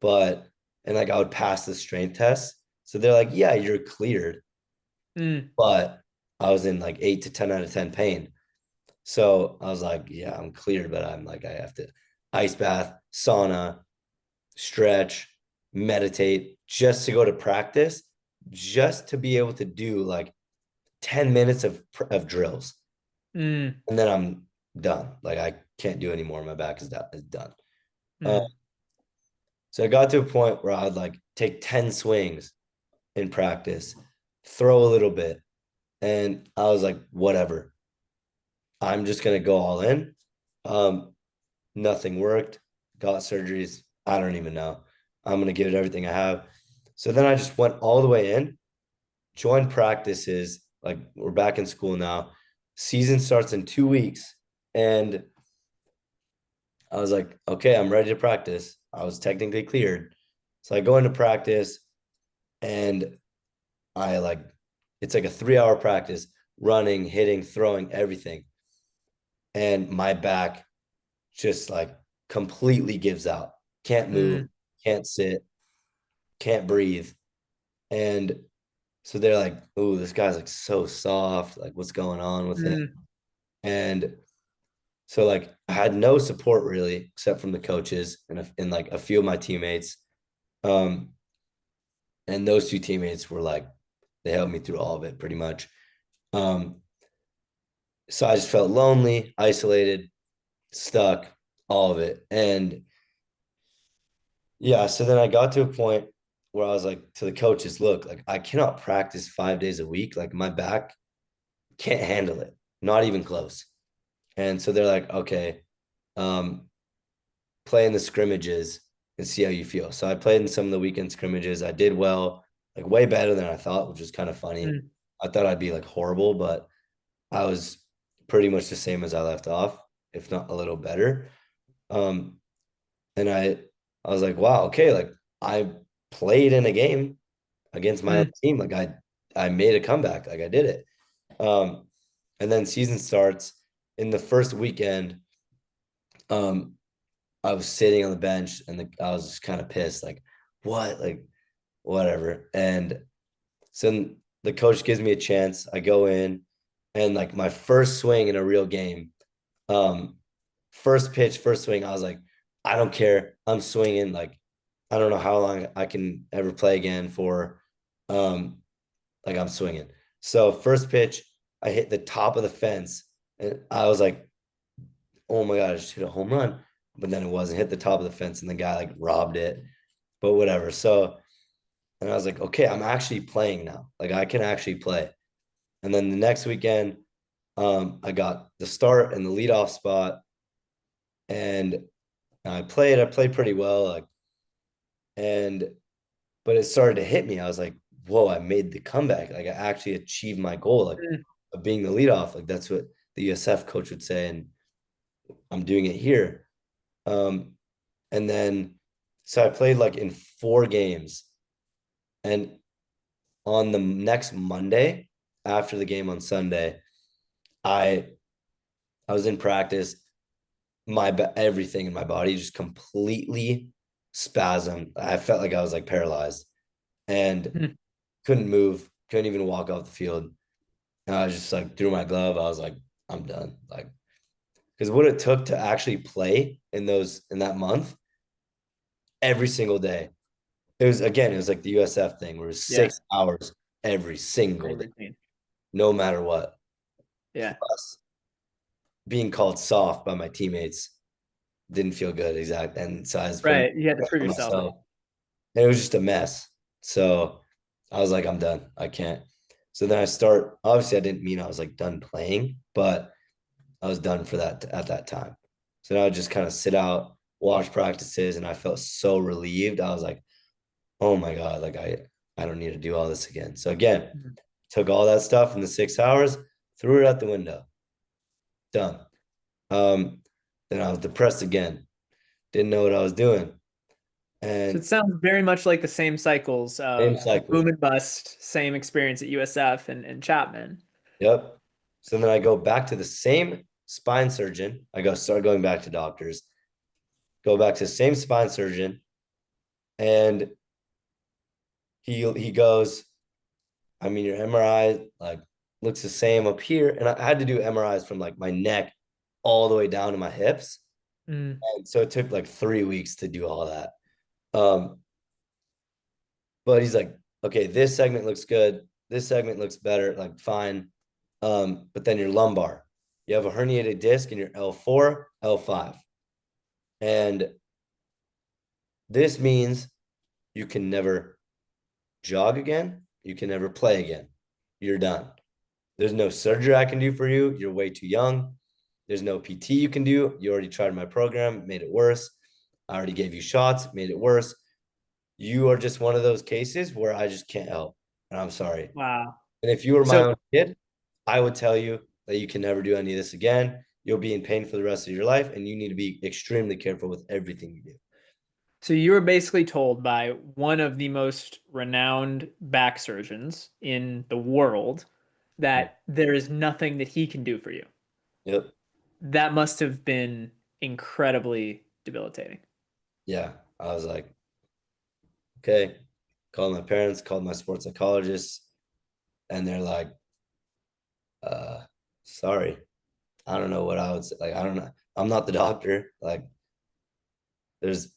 but and like I would pass the strength test. So they're like, yeah, you're cleared. mm, But I was in like 8 to 10 out of 10 pain. So I was like, yeah, I'm cleared, but I'm like, I have to ice bath, sauna, stretch, meditate just to go to practice, just to be able to do like 10 minutes of drills. mm, And then I'm done. Like I can't do anymore. My back is done. Uh, mm, so I got to a point where I'd like take 10 swings in practice, throw a little bit. And I was like, whatever. I'm just gonna go all in. Um, Nothing worked. Got surgeries. I don't even know. I'm gonna give it everything I have. So then I just went all the way in, joined practices. Like we're back in school now. Season starts in 2 weeks. And I was like, okay, I'm ready to practice. I was technically cleared. So I go into practice and I like it's like a 3 hour practice, running, hitting, throwing, everything. And my back just like completely gives out. Can't move, mm, can't sit, can't breathe. And so they're like, oh, this guy's like so soft. Like, what's going on with him? mm, And so like I had no support really, except from the coaches and like a few of my teammates. Um, and those two teammates were like, they helped me through all of it pretty much. Um, so I just felt lonely, isolated, stuck, all of it. And yeah, so then I got to a point where I was like to the coaches, look, like I cannot practice 5 days a week. Like my back can't handle it, not even close. And so they're like, okay, um, play in the scrimmages and see how you feel. So I played in some of the weekend scrimmages. I did well, like way better than I thought, which was kind of funny. mm, I thought I'd be like horrible, but I was pretty much the same as I left off, if not a little better. Um, and I was like, wow, okay, like I played in a game against my own mm, team. Like I made a comeback. Like I did it. Um, and then season starts in the first weekend. Um, I was sitting on the bench and I was just kind of pissed, like, what? Like, whatever. And so the coach gives me a chance. I go in And like my first swing in a real game, um, first pitch, first swing, I was like, I don't care. I'm swinging. Like, I don't know how long I can ever play again for. Um, like I'm swinging. So first pitch, I hit the top of the fence, and I was like, oh my god, I just hit a home run. But then it wasn't hit the top of the fence, and the guy like robbed it. But whatever. So, and I was like, okay, I'm actually playing now. Like I can actually play. And then the next weekend, I got the start and the leadoff spot, and I played. I played pretty well. Like, and but it started to hit me. I was like, whoa, I made the comeback. Like I actually achieved my goal, like Mm. of being the leadoff. Like that's what the USF coach would say, and I'm doing it here. Um, and then so I played like in 4 games, and on the next Monday after the game on Sunday, I I was in practice. My everything in my body just completely spasmed. I felt like I was like paralyzed and Mm. couldn't move, couldn't even walk off the field. And I was just like threw my glove. I was like, I'm done. Like, because what it took to actually play in that month, every single day. It was like the USF thing where it was Yeah. 6 hours every single Training day, routine. no matter what. Yeah. Plus being called soft by my teammates didn't feel good, exactly. And so I was putting Right. You had to pressure prove on yourself. myself. And it was just a mess. So I was like, I'm done. I can't. So then I start, obviously I didn't mean I was like done playing, but I was done for that at that time. So now I would just kind of sit out, watch practices, and I felt so relieved. I was like, oh my God, like I don't need to do all this again. So again, Mhm. took all that stuff in the 6 hours, threw it out the window. Done. Um, then I was depressed again. Didn't know what I was doing. So it And sounds very much like the same cycles same of cycles. boom and bust, same experience at USF and Chapman. Yep. So then I go back to the same spine surgeon. Start going back to doctors, go back to the same spine surgeon, and he goes, I mean, your MRI like looks the same up here. And I had to do MRIs from like my neck all the way down to my hips. Mm. And so it took like 3 weeks to do all that. Um, but he's like, okay, this segment looks good. This segment looks better, like fine. But then your lumbar, you have a herniated disc in your L4, L5. And this means you can never jog again. You can never play again. You're done. There's no surgery I can do for you. You're way too young. There's no PT you can do. You already tried my program, made it worse. I already gave you shots, made it worse. You are just one of those cases where I just can't help. And I'm sorry. Wow. And if you were my So own kid, I would tell you that you can never do any of this again. You'll be in pain for the rest of your life, and you need to be extremely careful with everything you do. so you were basically told by one of the most renowned back surgeons in the world that there is nothing that he can do for you. Yep. That must have been incredibly debilitating. Yeah. I was like, okay. Called my parents, called my sports psychologist, and they're like, uh, sorry. I don't know what I would say. Like, I don't know. I'm not the doctor. Like, there's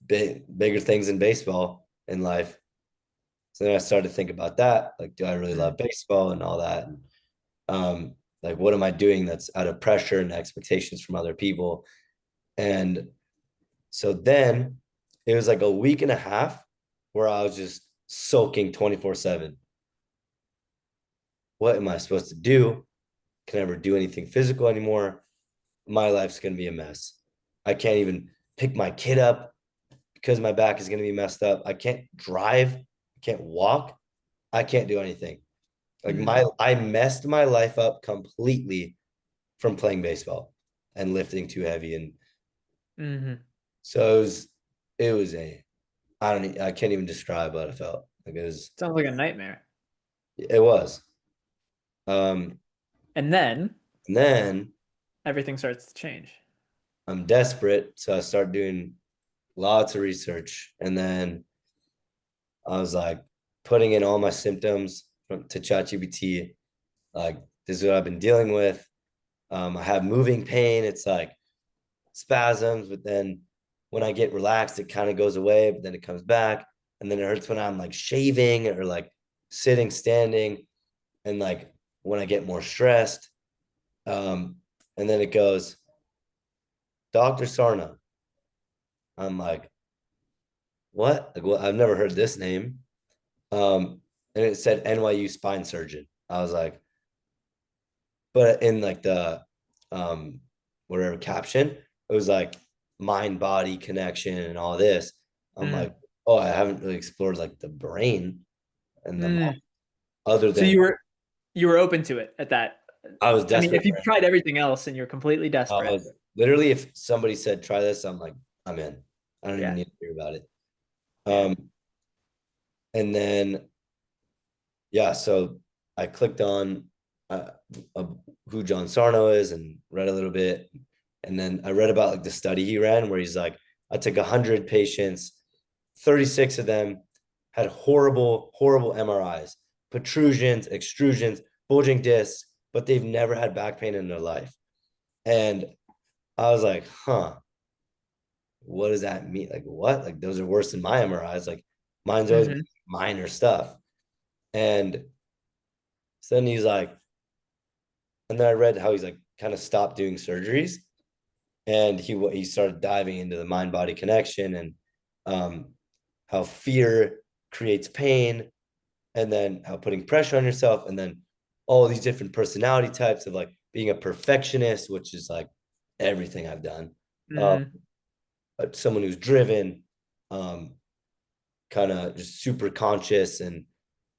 bigger things in baseball in life. So then I started to think about that. Like, do I really Mm. love baseball and all that? And, like, what am I doing that's out of pressure and expectations from other people? And so then it was like a week and a half where I was just soaking 24/7. What am I supposed to do? Can I ever do anything physical anymore? My life's going to be a mess. I can't even pick my kid up because my back is going to be messed up. I can't drive. I can't walk. I can't do anything. Like Mm. I messed my life up completely from playing baseball and lifting too heavy. And Hmm. so it was I can't even describe what I felt. Like Sounds like a nightmare. it was. Um, And then and then everything starts to change. I'm desperate. So I start doing lots of research. And then I was like putting in all my symptoms to ChatGPT, like this is what I've been dealing with. I have moving pain. It's like spasms, but then when I get relaxed, it kind of goes away, but then it comes back. And then it hurts when I'm like shaving or like sitting, standing, and like when I get more stressed. And then it goes, Dr. Sarno. I'm like, what? Like, well, I've never heard this name. And it said NYU spine surgeon. I was like, but in like the um whatever caption, it was like mind body connection and all this. I'm Mm. like, oh, I haven't really explored like the brain and the mind Mm. other So than you were open to it at that. I was I mean, desperate if for you've it. tried everything else and you're completely I desperate, was literally, if somebody said try this, I'm like, I'm in. I don't even yeah, need to hear about it. yeah. Um, and then yeah, so I clicked on uh, uh, who John Sarno is and read a little bit. And then I read about like the study he ran where he's like, I took 100 patients, 36 of them had horrible, horrible MRIs, protrusions, extrusions, bulging discs, but they've never had back pain in their life. And I was like, huh, what does that mean? Like, what? Like, those are worse than my MRIs. Like, mine's always been Hmm. minor stuff. And so then he's like, and then I read how he's like kind of stopped doing surgeries, and he started diving into the mind body connection and um, how fear creates pain, and then how putting pressure on yourself, and then all these different personality types of like being a perfectionist, which is like everything I've done. Uh, Hmm. but someone who's driven, um, kind of just super conscious and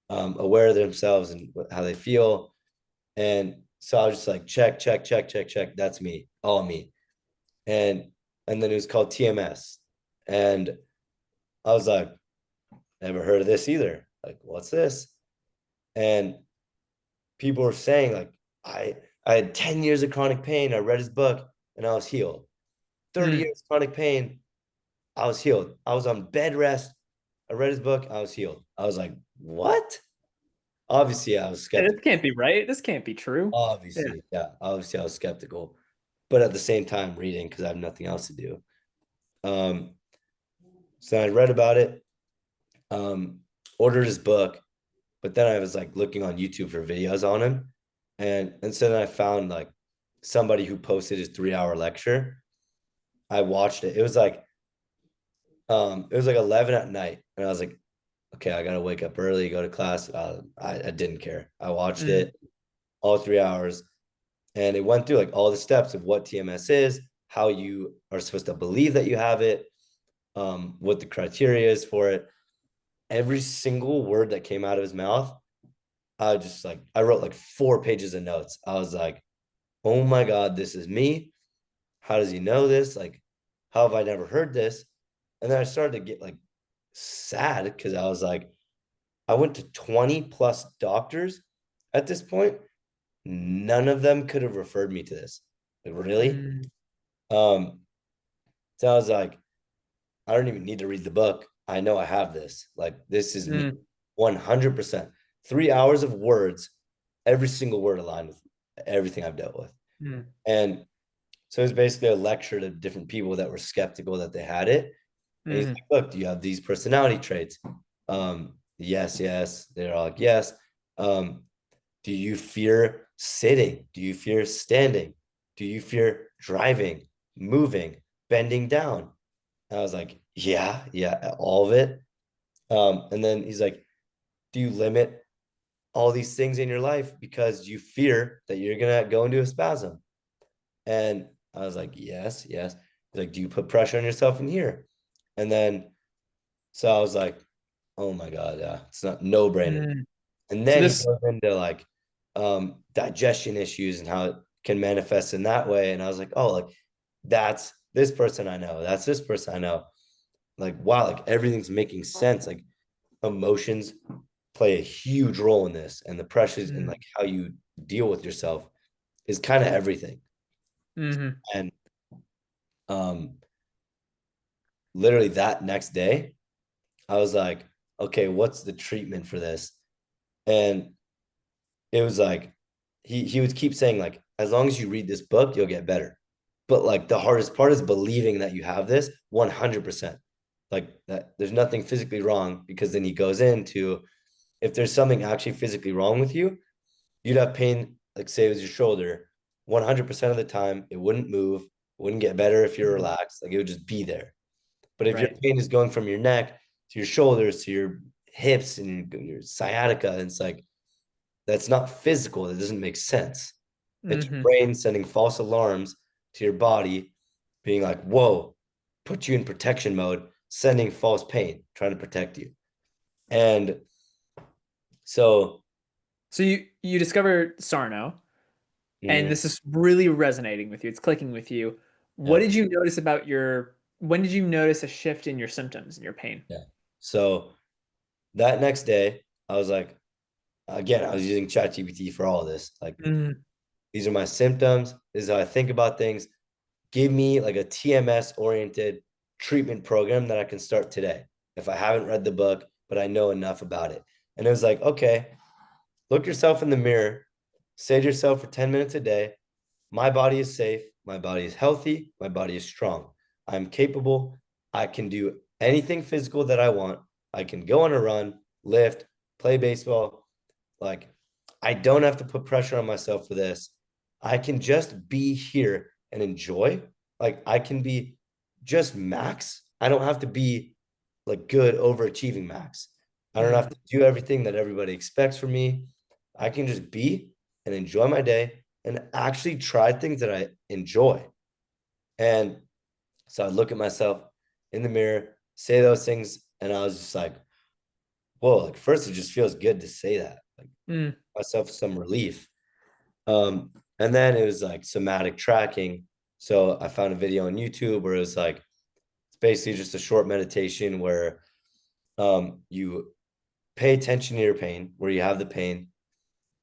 aware of themselves and how they feel. And so I was just like, check, check, check, check, check. That's me, all me. And then it was called TMS. And I was like, never heard of this either. Like, what's this? And people were saying, like, I had 10 years of chronic pain. I read his book and I was healed. 30 Mm. years of chronic pain, I was healed. I was on bed rest. I read his book, I was healed. I was like, what? Obviously, I was Hey, this skeptical. can't be right. This can't be true. Yeah. Obviously, yeah. Obviously, I was skeptical, but at the same time, reading because I have nothing else to do. Um, so I read about it, um, ordered his book, but then I was like looking on YouTube for videos on him, and so then I found like somebody who posted his 3 hour lecture. I watched it. It was like 11 at night, and I was like, okay, I gotta wake up early, go to class. I didn't care. I watched Mm. it all 3 hours, and it went through like all the steps of what TMS is, how you are supposed to believe that you have it, what the criteria is for it. Every single word that came out of his mouth, I just like I wrote like 4 pages of notes. I was like, oh my God, this is me. How does he know this? Like, how have I never heard this? And then I started to get like sad because I was like, I went to 20 plus doctors at this point. None of them could have referred me to this. Like, really? Mm. Um, so I was like, I don't even need to read the book. I know I have this. Like, this is me Mm. 100%. 3 hours of words, every single word aligned with everything I've dealt with. Mm. And so it was basically a lecture to different people that were skeptical that they had it. And he's Mm. like, look, do you have these personality traits? Yes, yes. They're all like, yes. Um, do you fear sitting? Do you fear standing? Do you fear driving, moving, bending down? And I was like, yeah, yeah, all of it. And then he's like, do you limit all these things in your life because you fear that you're gonna go into a spasm? And I was like, yes, yes. He's like, do you put pressure on yourself in here? And then so I was like, oh my God, yeah, it's not no brainer. Mm. And So then he this, goes into like digestion issues and how it can manifest in that way. And I was like, oh, like that's this person I know. That's this person I know. Like, wow, like everything's making sense. Like emotions play a huge role in this, and the pressures and mm. like how you deal with yourself is kind of everything. Hmm. And um literally that next day, I was like, okay, what's the treatment for this? And it was like he would keep saying like, as long as you read this book, you'll get better. But like the hardest part is believing that you have this 100%. Like that there's nothing physically wrong, because then he goes into, if there's something actually physically wrong with you, you'd have pain, like say it was your shoulder, 100% of the time, it wouldn't move, it wouldn't get better if you're Mhm. relaxed, like it would just be there. But if your Right. pain is going from your neck to your shoulders to your hips and your sciatica, and it's like, that's not physical. That doesn't make sense. It's your Hmm. brain sending false alarms to your body, being like, whoa, put you in protection mode, sending false pain, trying to protect you. And so, So you discovered Sarno, and mm, this is really resonating with you. It's clicking with you. What yeah, did you notice about when did you notice a shift in your symptoms and your pain? yeah. So that next day, I was like, again, I was using ChatGPT for all this. Like, Mm. these are my symptoms. This is how I think about things. Give me like a TMS oriented treatment program that I can start today if I haven't read the book, but I know enough about it. And it was like, okay, look yourself in the mirror, say to yourself for 10 minutes a day, my body is safe, my body is healthy, my body is strong. I'm capable. I can do anything physical that I want. I can go on a run, lift, play baseball. Like, I don't have to put pressure on myself for this. I can just be here and enjoy. Like, I can be just max. I don't have to be like good overachieving max. I don't have Mm. to do everything that everybody expects from me. I can just be and enjoy my day and actually try things that I enjoy. And so I look at myself in the mirror, say those things, and I was just like, whoa, like first it just feels good to say that. Like, Mm. myself some relief. And then it was like somatic tracking. So I found a video on YouTube where it was like, it's basically just a short meditation where you pay attention to your pain, where you have the pain,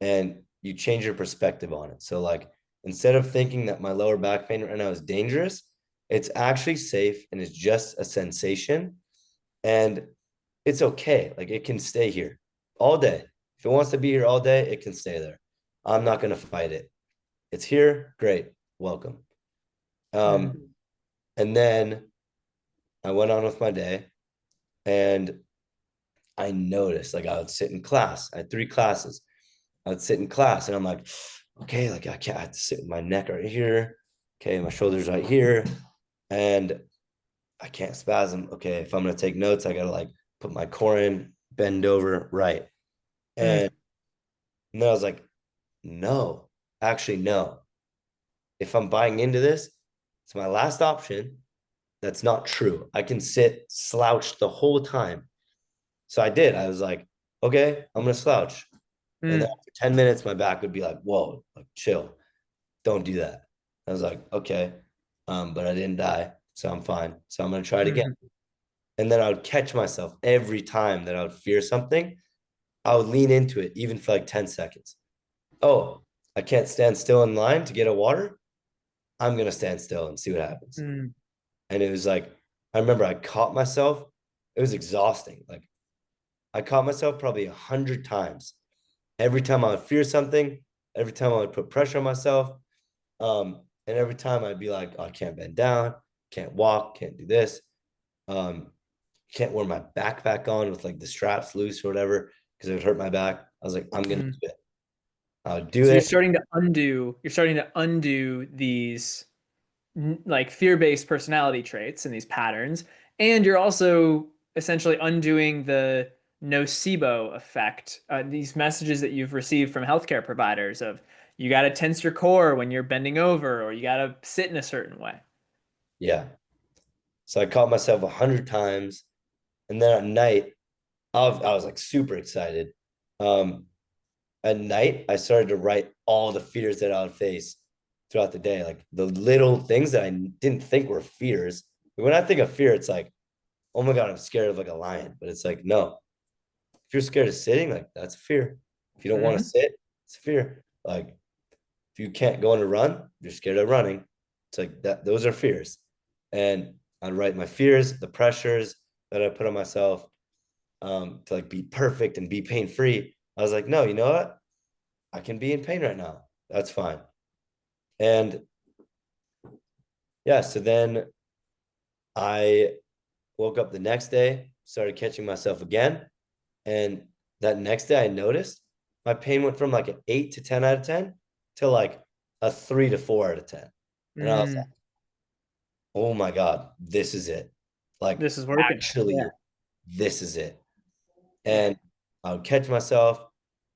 and you change your perspective on it. So like, instead of thinking that my lower back pain right now is dangerous, it's actually safe and it's just a sensation, and it's okay. Like, it can stay here all day. If it wants to be here all day, it can stay there. I'm not going to fight it. It's here. Great. Welcome. Mm. Um, and then I went on with my day, and I noticed, like, I would sit in class. I had 3 classes. I would sit in class and I'm like, okay, like I have to sit with my neck right here. Okay, my shoulders right here. And I can't spasm. Okay, if I'm gonna take notes, I gotta like put my core in, bend over, right. Mm. And then I was like, no, actually, no. If I'm buying into this, it's my last option. That's not true. I can sit slouched the whole time. So I did. I was like, okay, I'm gonna slouch. And then Mm. after 10 minutes, my back would be like, whoa, like chill. Don't do that. I was like, okay. But I didn't die. So I'm fine. So I'm gonna try it again. Mm. And then I would catch myself every time that I would fear something. I would lean into it even for like 10 seconds. Oh, I can't stand still in line to get a water. I'm gonna stand still and see what happens. Mm. And it was like, I remember I caught myself. It was exhausting. Like, I caught myself probably 100 times. Every time I would fear something, every time I would put pressure on myself, and every time I'd be like, oh, I can't bend down, can't walk, can't do this, can't wear my backpack on with like the straps loose or whatever because it would hurt my back. I was like, I'm gonna Mm. do it. I would do So it. you're starting to undo these like fear-based personality traits and these patterns, and you're also essentially undoing the nocebo effect, these messages that you've received from healthcare providers of you got to tense your core when you're bending over or you got to sit in a certain way. Yeah. So I caught myself 100 times, and then at night, I was like super excited. Um, at night, I started to write all the fears that I would face throughout the day, like the little things that I didn't think were fears. When I think of fear, it's like, oh my God, I'm scared of like a lion. But it's like, no, if you're scared of sitting, like that's a fear. If you don't want to Hmm. sit, it's a fear. Like, if you can't go on a run, you're scared of running. It's like that, those are fears. And I'd write my fears, the pressures that I put on myself, to like be perfect and be pain free. I was like, no, you know what? I can be in pain right now. That's fine. And yeah, so then I woke up the next day, started catching myself again. And that next day I noticed my pain went from like an 8 to 10 out of 10 to like a 3 to 4 out of 10. And I was like, Mm, oh my God, this is it. Like, this is working. Yeah. actually, this is it. Yeah. And I would catch myself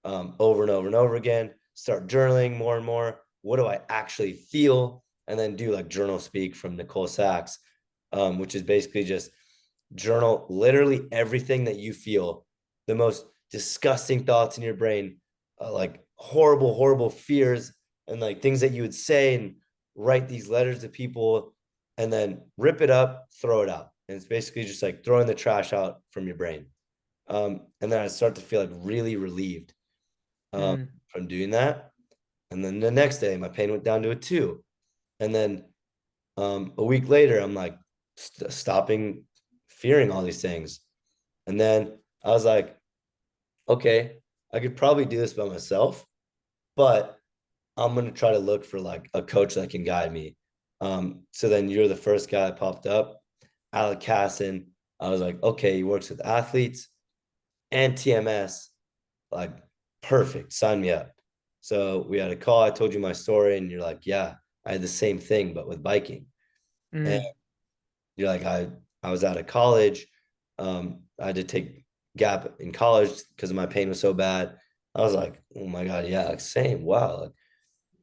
over and over and over again, start journaling more and more. What do I actually feel? And then do like journal speak from Nicole Sachs, which is basically just journal literally everything that you feel, the most disgusting thoughts in your brain, like horrible, horrible fears, and like things that you would say, and write these letters to people, and then rip it up, throw it out. And it's basically just like throwing the trash out from your brain. And then I start to feel like really relieved Mm, from doing that. And then the next day, my pain went down to a 2. And then a week later, I'm like stopping fearing all these things. And then I was like, okay, I could probably do this by myself, but I'm gonna try to look for like a coach that can guide me. So then you're the first guy that popped up, Alec. I was like, okay, he works with athletes and TMS, like perfect, sign me up. So we had a call. I told you my story, and you're like, yeah, I had the same thing, but with biking. And mm, you're like, I was out of college. I had to take gap in college because my pain was so bad. I was like, oh my God, yeah, like same. Wow.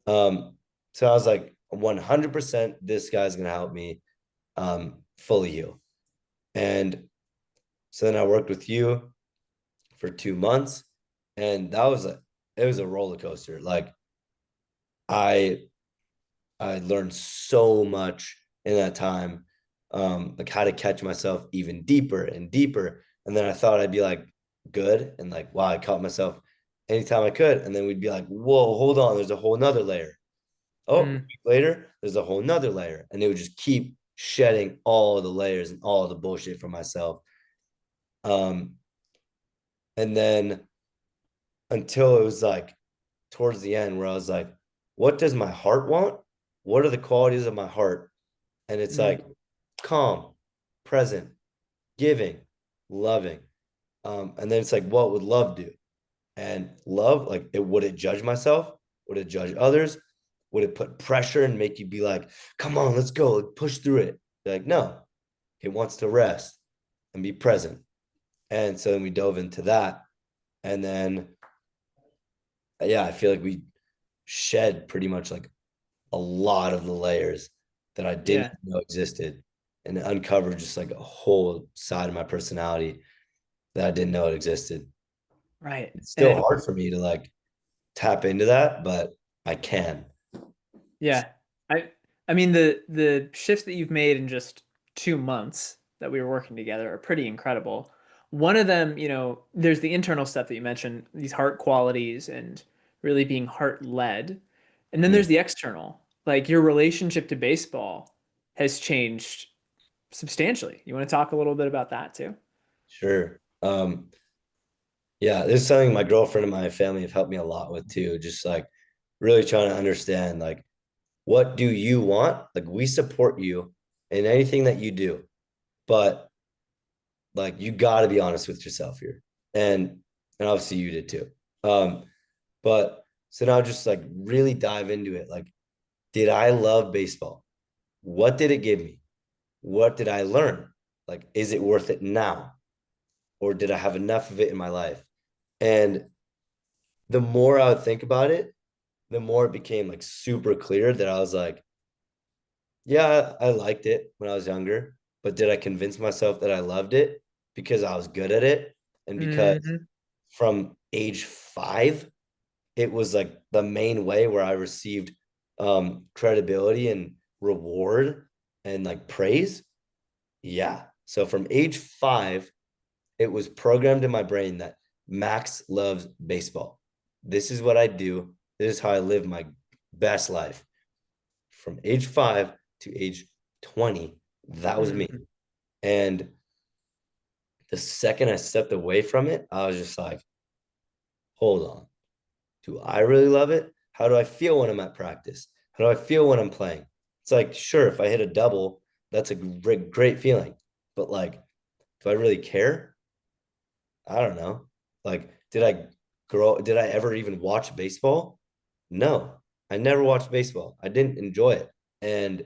So I was like, 100% this guy's gonna help me fully heal. And so then I worked with you for 2 months, and that was it was a roller coaster. Like I I learned so much in that time, like how to catch myself even deeper and deeper. And then I thought I'd be like good, and like, wow, I caught myself anytime I could. And then we'd be like, whoa, hold on, there's a whole nother layer. Oh, a mm. week later, there's a whole nother layer. And it would just keep shedding all the layers and all the bullshit from myself. Um, and then until it was like towards the end where I was like, what does my heart want? What are the qualities of my heart? And it's Mm, like calm, present, giving, loving. And then it's like, what would love do? And love, like, would it judge myself? Would it judge others? Would it put pressure and make you be like, come on, let's go, like, push through it? Like, no, it wants to rest and be present. And so then we dove into that. And then, yeah, I feel like we shed pretty much like a lot of the layers that I didn't yeah. know existed, and uncovered just like a whole side of my personality that I didn't know it existed. Right. It's And still it, hard for me to like tap into that, but I can. yeah. I I mean the shifts that you've made in just 2 months that we were working together are pretty incredible. One of them, there's the internal stuff that you mentioned, these heart qualities and really being heart led. And then Mm, there's the external, like your relationship to baseball has changed substantially. You want to talk a little bit about that too? sure. Yeah, this is something my girlfriend and my family have helped me a lot with too. Just like really trying to understand like what do you want? Like we support you in anything that you do, but like you got to be honest with yourself here. And obviously you did too. But so now just like really dive into it. Like, did I love baseball? What did it give me? What did I learn? Like, is it worth it now? Or did I have enough of it in my life? And the more I would think about it, the more it became like super clear that I was like, yeah, I liked it when I was younger, but did I convince myself that I loved it because I was good at it? And because Hmm. from age 5, it was like the main way where I received credibility and reward and like praise. Yeah. So from age 5, it was programmed in my brain that Max loves baseball. This is what I do. This is how I live my best life. From age 5 to age 20, that was me. Hmm. And the second I stepped away from it, I was just like, hold on. Do I really love it? How do I feel when I'm at practice? How do I feel when I'm playing? It's like, sure, if I hit a double, that's a great feeling. But like, do I really care? I don't know. Like, did I ever even watch baseball? No, I never watched baseball. I didn't enjoy it. And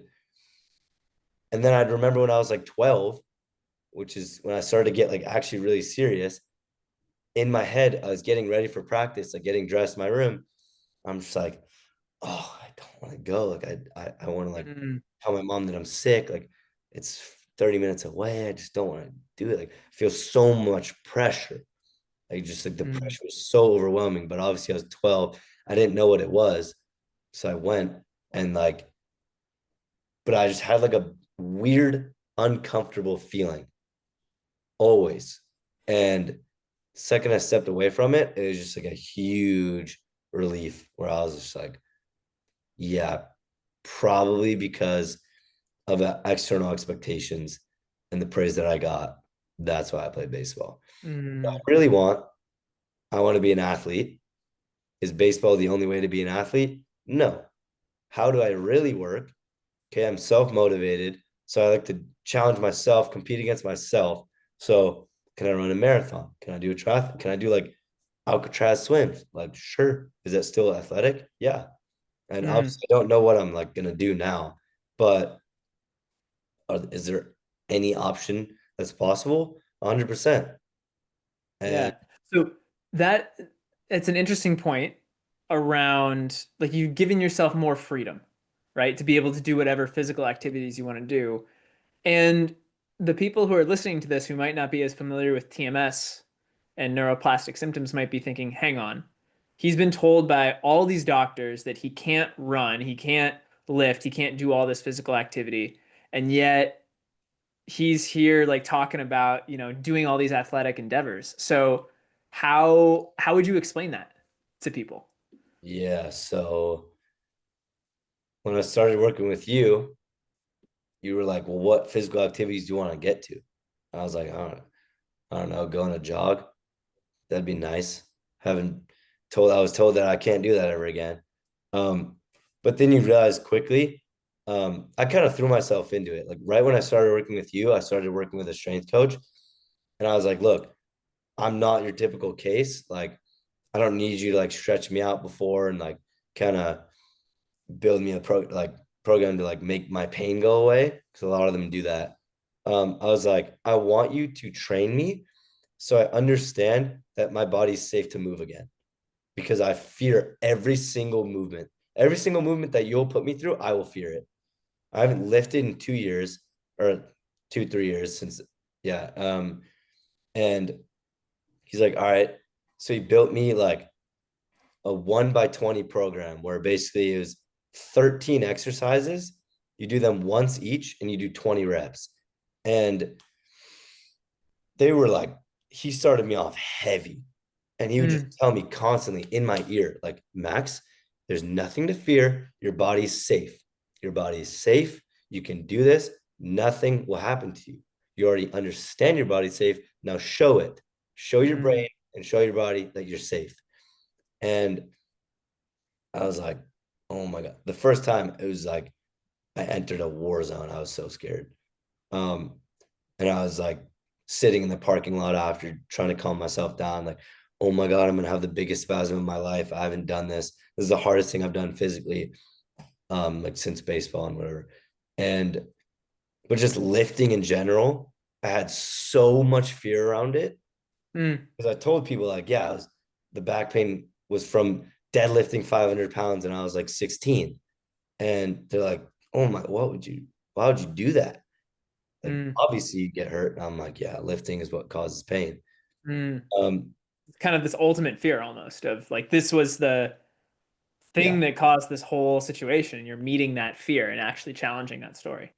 then I'd remember when I was like 12, which is when I started to get like actually really serious. In my head, I was getting ready for practice, like getting dressed in my room. I'm just like, oh, I don't want to go. Like I want to like Mm, tell my mom that I'm sick. Like it's 30 minutes away. I just don't want to do it. Like I feel so much pressure. Like just like the mm, pressure was so overwhelming. But obviously I was 12. I didn't know what it was. So I went and like, but I just had like a weird, uncomfortable feeling always. And second I stepped away from it, it was just like a huge relief where I was just like, yeah, probably because of the external expectations and the praise that I got. That's why I play baseball. I mm. really I want to be an athlete. Is baseball the only way to be an athlete? No. How do I really work? Okay, I'm self motivated. So I like to challenge myself, compete against myself. So can I run a marathon? Can I do a triathlon? Can I do like Alcatraz swims? Like, sure. Is that still athletic? Yeah. And Mm, obviously, I don't know what I'm like gonna do now, but is there any option that's possible? 100%. And yeah. So that it's an interesting point around like you've given yourself more freedom, right? To be able to do whatever physical activities you want to do. And the people who are listening to this who might not be as familiar with TMS and neuroplastic symptoms might be thinking, hang on, he's been told by all these doctors that he can't run, he can't lift, he can't do all this physical activity. And yet he's here like talking about, doing all these athletic endeavors. So how would you explain that to people? yeah, so when I started working with you, you were like, well, what physical activities do you want to get to? I was like, I don't know, go on a jog. That'd be nice. Haven't I was told that I can't do that ever again. Um, but then you realize quickly, I kind of threw myself into it. Like right when I started working with you, I started working with a strength coach. And I was like, look, I'm not your typical case. Like, I don't need you to like stretch me out before and like kind of build me a program to like make my pain go away. Because a lot of them do that. I was like, I want you to train me so I understand that my body's safe to move again because I fear every single movement. Every single movement that you'll put me through, I will fear it. I haven't lifted in 2 years or 3 years since, yeah. And he's like, all right. So he built me like a 1 by 20 program where basically it was 13 exercises. You do them once each and you do 20 reps. And they were like, he started me off heavy. And he would just Mm, tell me constantly in my ear, like, Max, there's nothing to fear. Your body's safe. Your body is safe. You can do this. Nothing will happen to you. You already understand your body's safe. Now show it. Show your mm, brain and show your body that you're safe. And I was like, oh my God. The first time it was like I entered a war zone. I was so scared. Um, and I was like sitting in the parking lot after trying to calm myself down, like, oh my God, I'm gonna have the biggest spasm of my life. I haven't done this. This is the hardest thing I've done physically, like since baseball and whatever. And but just lifting in general, I had so much fear around it mm, because I told people like, yeah, the back pain was from deadlifting 500 pounds and I was like 16. And they're like, oh my, why would you do that? Like mm, obviously you get hurt. And I'm like, yeah, lifting is what causes pain. mm. Um, Kind of this ultimate fear almost of like this was the yeah, thing that caused this whole situation. You're meeting that fear and actually challenging that story.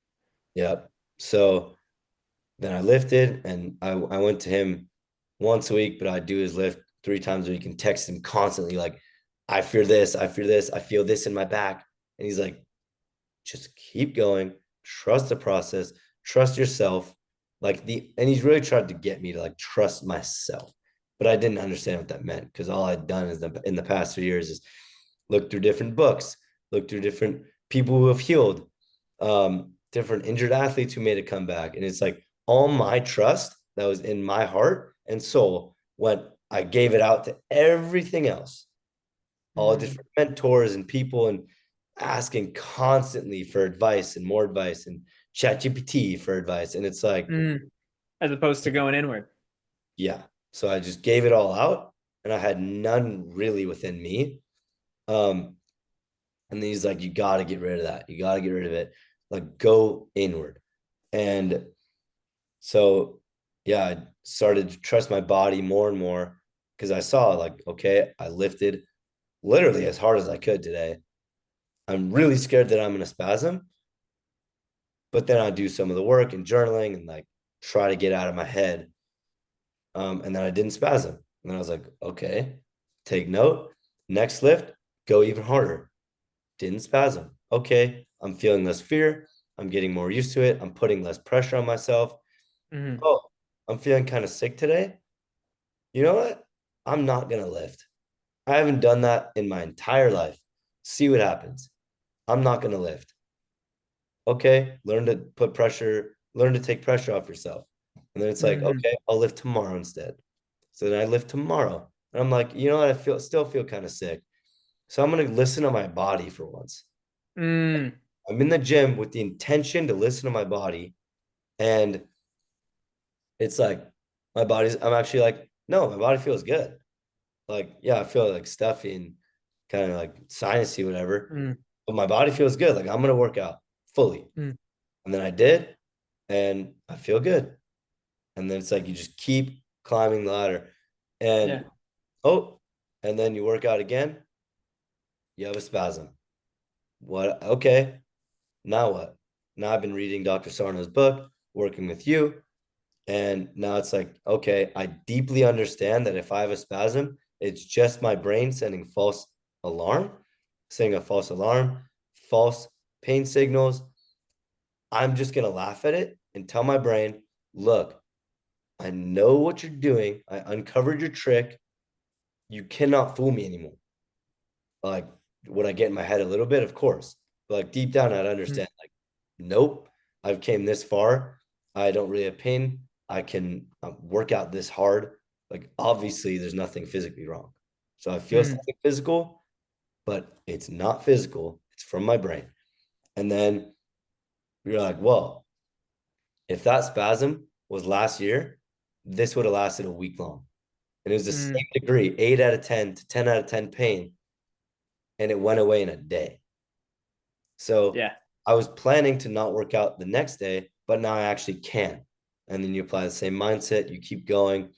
yeah. So then I lifted and I went to him once a week, but I do his lift 3 times a week and text him constantly like, I fear this, I fear this, I feel this in my back. And he's like, just keep going, trust the process, trust yourself. And he's really tried to get me to like trust myself. But I didn't understand what that meant because all I'd done is in the past 3 years is look through different books, look through different people who have healed, different injured athletes who made a comeback. And it's like all my trust that was in my heart and soul went, I gave it out to everything else, all Mm. different mentors and people, and asking constantly for advice and more advice, and ChatGPT for advice. And it's like, Mm. As opposed to going inward. yeah. So I just gave it all out and I had none really within me. Um, and then he's like, you got to get rid of that. You got to get rid of it. Like, go inward. And so, yeah, I started to trust my body more and more because I saw, like, okay, I lifted literally as hard as I could today. I'm really scared that I'm going to spasm, but then I do some of the work and journaling and like try to get out of my head. And then I didn't spasm. And then I was like, okay, take note. Next lift, go even harder. Didn't spasm. Okay, I'm feeling less fear. I'm getting more used to it. I'm putting less pressure on myself. Mm. Oh, I'm feeling kind of sick today. You know what? I'm not going to lift. I haven't done that in my entire life. See what happens. I'm not going to lift. Okay, learn to put pressure, learn to take pressure off yourself. And then it's like, Mm. okay, I'll lift tomorrow instead. So then I lift tomorrow. And I'm like, you know what? I still feel kind of sick. So I'm going to listen to my body for once. Mm. I'm in the gym with the intention to listen to my body. And it's like, I'm actually like, no, my body feels good. Like, yeah, I feel like stuffy and kind of like sinusy, whatever. Mm. But my body feels good. Like, I'm going to work out fully. Mm. And then I did, and I feel good. And then it's like you just keep climbing the ladder. Yeah. And oh, and then you work out again, you have a spasm. What? Okay, now what? Now I've been reading Dr. Sarno's book, working with you, and now it's like, okay, I deeply understand that if I have a spasm, it's just my brain sending false alarm, saying a false alarm, false pain signals. I'm just gonna laugh at it and tell my brain, look, I know what you're doing. I uncovered your trick. You cannot fool me anymore. Like, would I get in my head a little bit? Of course. But like deep down, I'd Mm. understand, like, nope, I've came this far. I don't really have pain. I can work out this hard. Like, obviously, there's nothing physically wrong. So I feel Mm. something physical, but it's not physical. It's from my brain. And then you're like, well, if that spasm was last year, this would have lasted a week long. And it was the same Mm. degree, 8 out of 10 to 10 out of 10 pain, and it went away in a day. So Yeah. I was planning to not work out the next day, but now I actually can. And then you apply the same mindset, you keep going.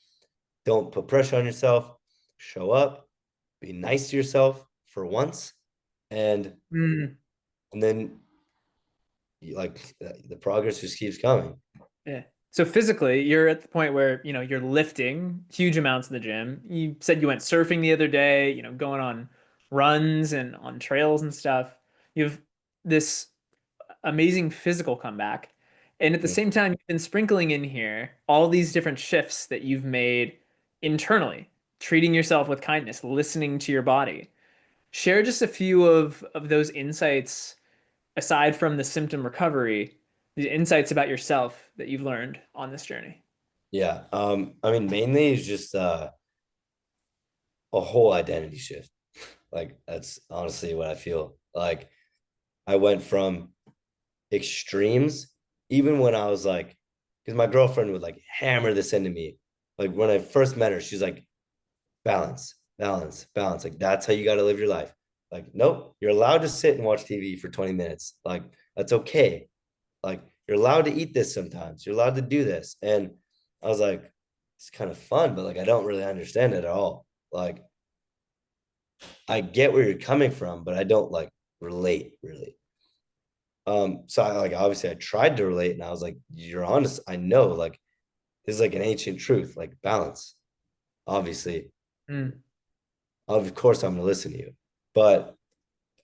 Don't put pressure on yourself, show up, be nice to yourself for once, and Mm. and then the progress just keeps coming. Yeah. So physically, you're at the point where, you're lifting huge amounts in the gym. You said you went surfing the other day, going on runs and on trails and stuff. You have this amazing physical comeback. And at the Mm. same time, you've been sprinkling in here all these different shifts that you've made internally, treating yourself with kindness, listening to your body. Share just a few of those insights aside from the symptom recovery, the insights about yourself that you've learned on this journey. Yeah. I mean, mainly is just a whole identity shift. Like, that's honestly what I feel. Like, I went from extremes, even when I was like, because my girlfriend would like hammer this into me. Like, when I first met her, she's like, balance, balance, balance. Like, that's how you got to live your life. Like, nope, you're allowed to sit and watch TV for 20 minutes. Like, that's okay. Like, you're allowed to eat this sometimes. You're allowed to do this. And I was like, it's kind of fun, but like, I don't really understand it at all. Like, I get where you're coming from, but I don't like relate really. So I like, obviously I tried to relate and I was like, you're honest. I know, like, this is like an ancient truth, like balance. Obviously, Mm. of course I'm gonna listen to you, but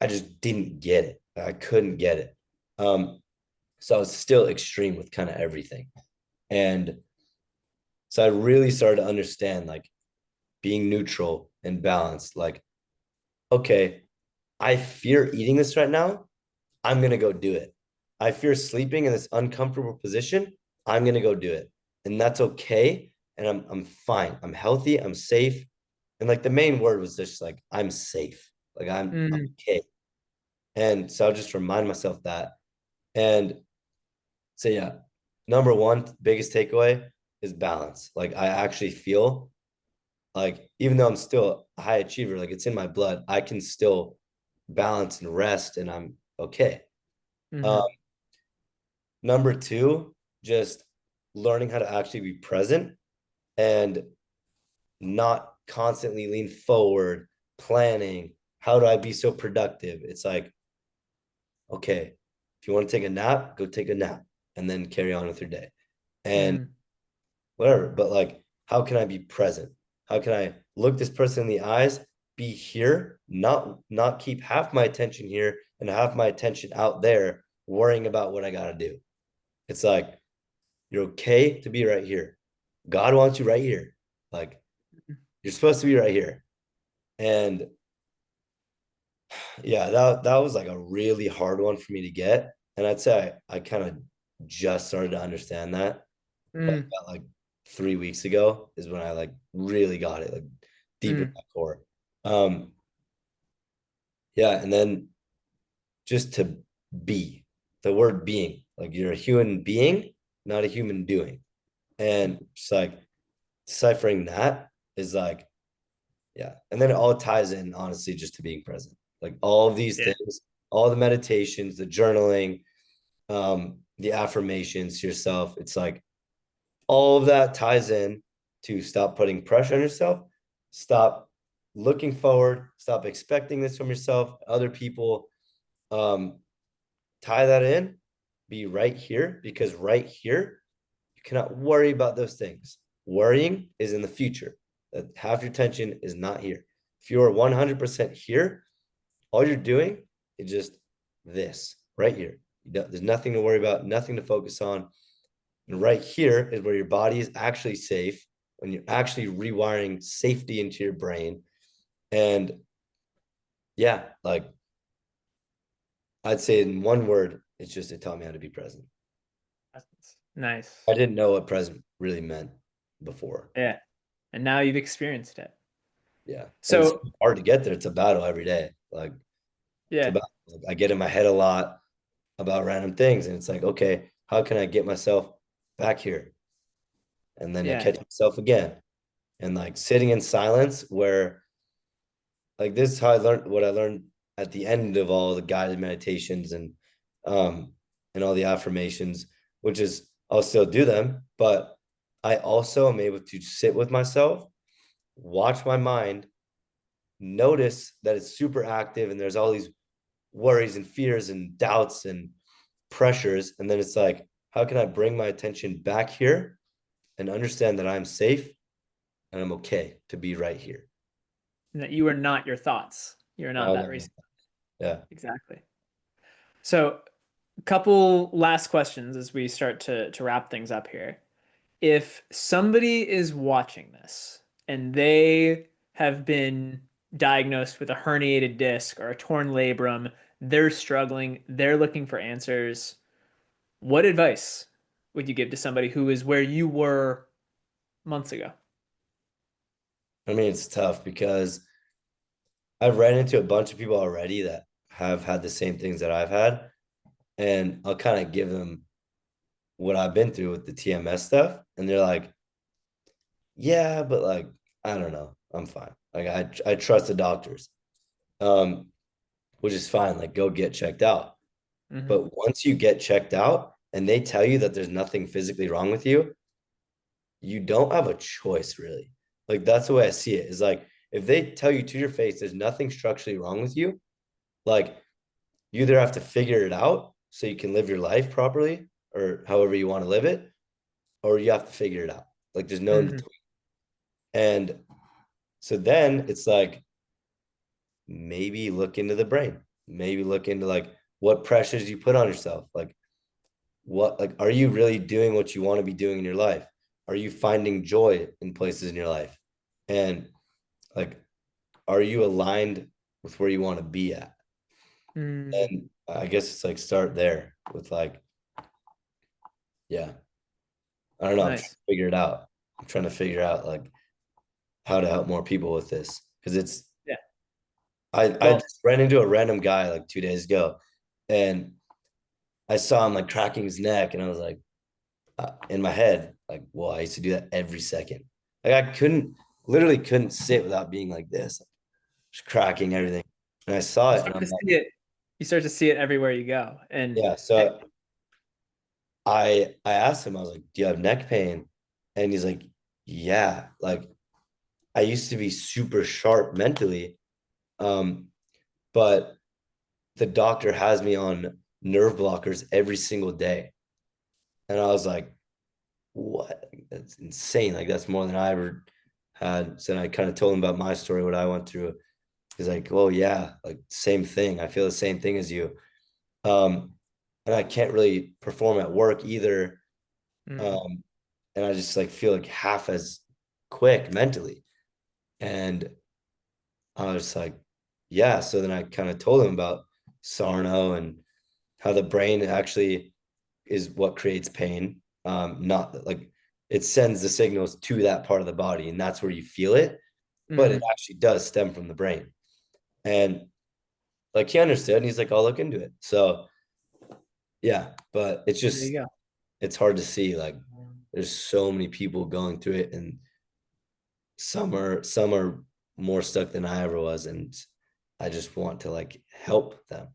I just didn't get it. I couldn't get it. So I was still extreme with kind of everything. And so I really started to understand like being neutral and balanced. Like, okay, I fear eating this right now. I'm going to go do it. I fear sleeping in this uncomfortable position. I'm going to go do it. And that's okay. And I'm fine. I'm healthy. I'm safe. And like the main word was just like, I'm safe. Like I'm Mm, okay. And so I'll just remind myself that. And so, yeah, number one, biggest takeaway is balance. Like I actually feel like, even though I'm still a high achiever, like it's in my blood, I can still balance and rest and I'm okay. Um, mm-hmm. Number two, just learning how to actually be present and not constantly lean forward, planning. How do I be so productive? It's like, okay, if you want to take a nap, go take a nap and then carry on with your day and Mm-hmm. whatever. But like, how can I be present? How can I look this person in the eyes, be here, not keep half my attention here and half my attention out there, worrying about what I got to do. It's like, you're okay to be right here. God wants you right here. Like you're supposed to be right here. And yeah, that was like a really hard one for me to get. And I'd say I kind of just started to understand that. But Mm, about like 3 weeks ago is when I like really got it, like deep in mm, my core. Um, yeah, and then just to be, the word being, like you're a human being, not a human doing. And just like deciphering that is like, yeah. And then it all ties in, honestly, just to being present. Like all of these yeah. things, all the meditations, the journaling, the affirmations to yourself. It's like all of that ties in to stop putting pressure on yourself, stop looking forward, stop expecting this from yourself, other people. Um, Tie that in, be right here, because right here, you cannot worry about those things. Worrying is in the future. That half your attention is not here. If you are 100% here, all you're doing is just this right here. There's nothing to worry about, nothing to focus on. And right here is where your body is actually safe, when you're actually rewiring safety into your brain. And yeah, like I'd say in one word, it's just it taught me how to be present. Nice. I didn't know what present really meant before. Yeah. And now you've experienced it. Yeah. And it's So, hard to get there. It's a battle every day. Like it's yeah. about like, I get in my head a lot about random things. And it's like, okay, how can I get myself back here? And then I Yeah. catch myself again. And like sitting in silence where like this is how I learned what I learned at the end of all the guided meditations um and all the affirmations, which is I'll still do them, but I also am able to sit with myself, watch my mind, notice that it's super active and there's all these worries and fears and doubts and pressures. And then it's like, how can I bring my attention back here and understand that I'm safe and I'm okay to be right here? And that you are not your thoughts. You're not Oh, that no. recent. Yeah. Exactly. So, a couple last questions as we start to wrap things up here. If somebody is watching this and they have been diagnosed with a herniated disc or a torn labrum, they're struggling, they're looking for answers, what advice would you give to somebody who is where you were months ago? I mean, it's tough because I've ran into a bunch of people already that have had the same things that I've had. And I'll kind of give them what I've been through with the TMS stuff. And they're like, yeah, but like, I don't know. I'm fine. Like I trust the doctors. Um, which is fine. Like go get checked out. Hmm. But once you get checked out and they tell you that there's nothing physically wrong with you, you don't have a choice really. Like that's the way I see it. Is like if they tell you to your face there's nothing structurally wrong with you, like you either have to figure it out so you can live your life properly or however you want to live it, or you have to figure it out. Like there's no in Hmm. between. And so then it's like maybe look into the brain, maybe look into like what pressures you put on yourself. Like are you really doing what you want to be doing in your life? Are you finding joy in places in your life? And like are you aligned with where you want to be at? Mm, And I guess it's like start there with like, yeah, I don't know. I'm trying nice. to figure it out. I'm trying to figure out like how to help more people with this because it's Yeah. I Well, just ran into a random guy like 2 days ago, and I saw him like cracking his neck, and I was like, in my head, like, well, I used to do that every second. Like I literally couldn't sit without being like this, just cracking everything. And I saw you it, and start to I'm like, see it. You start to see it everywhere you go. And yeah. eh, So I asked him, I was like, do you have neck pain? And he's like, yeah. Like I used to be super sharp mentally, um, but the doctor has me on nerve blockers every single day. And I was like, what? That's insane. Like that's more than I ever had. So I kind of told him about my story, what I went through. He's like, oh yeah, like same thing. I feel the same thing as you. Um, and I can't really perform at work either. mm, Um, and I just like feel like half as quick mentally. And I was like, yeah. So then I kind of told him about Sarno and how the brain actually is what creates pain. Not like it sends the signals to that part of the body, and that's where you feel it. But it mm, actually does stem from the brain. And like he understood, and he's like, I'll look into it. So yeah, but it's there just you go. it's hard to see. Like there's so many people going through it, and some are more stuck than I ever was, and I just want to like help them.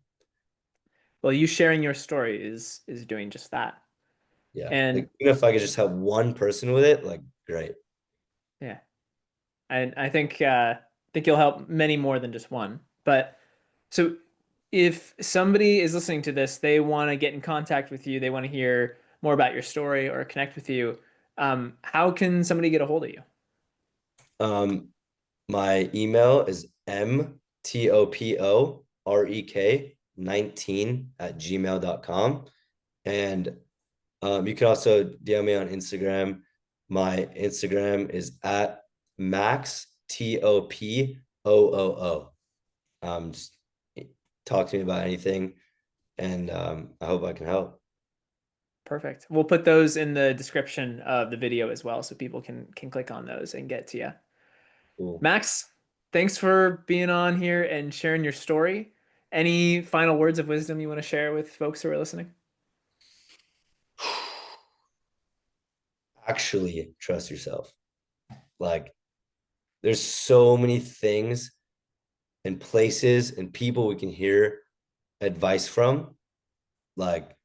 Well, you sharing your story is doing just that. Yeah, And like even if I could just help one person with it, like great. yeah, and I think you'll help many more than just one. But so if somebody is listening to this, they want to get in contact with you, they want to hear more about your story or connect with you. How can somebody get a hold of you? Um, my email is mtoporek19 at gmail.com. And you can also DM me on Instagram. My Instagram is at Max Topoo. Just talk to me about anything, and I hope I can help. Perfect. We'll put those in the description of the video as well, so people can click on those and get to you. Cool. Max, thanks for being on here and sharing your story. Any final words of wisdom you want to share with folks who are listening? Actually, trust yourself. Like, there's so many things and places and people we can hear advice from. Like,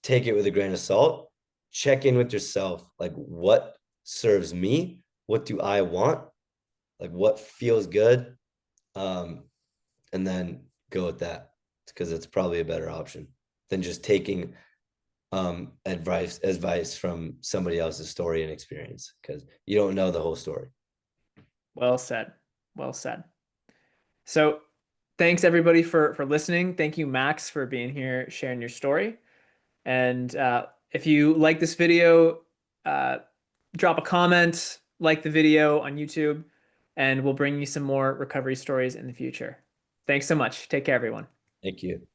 take it with a grain of salt. Check in with yourself. Like, what serves me? What do I want? Like, what feels good? Um, and then go with that because it's probably a better option than just taking advice from somebody else's story and experience because you don't know the whole story. Well said. Well said. So, thanks everybody for listening. Thank you, Max, for being here, sharing your story. And if you like this video, uh, drop a comment, like the video on YouTube, and we'll bring you some more recovery stories in the future. Thanks so much. Take care, everyone. Thank you.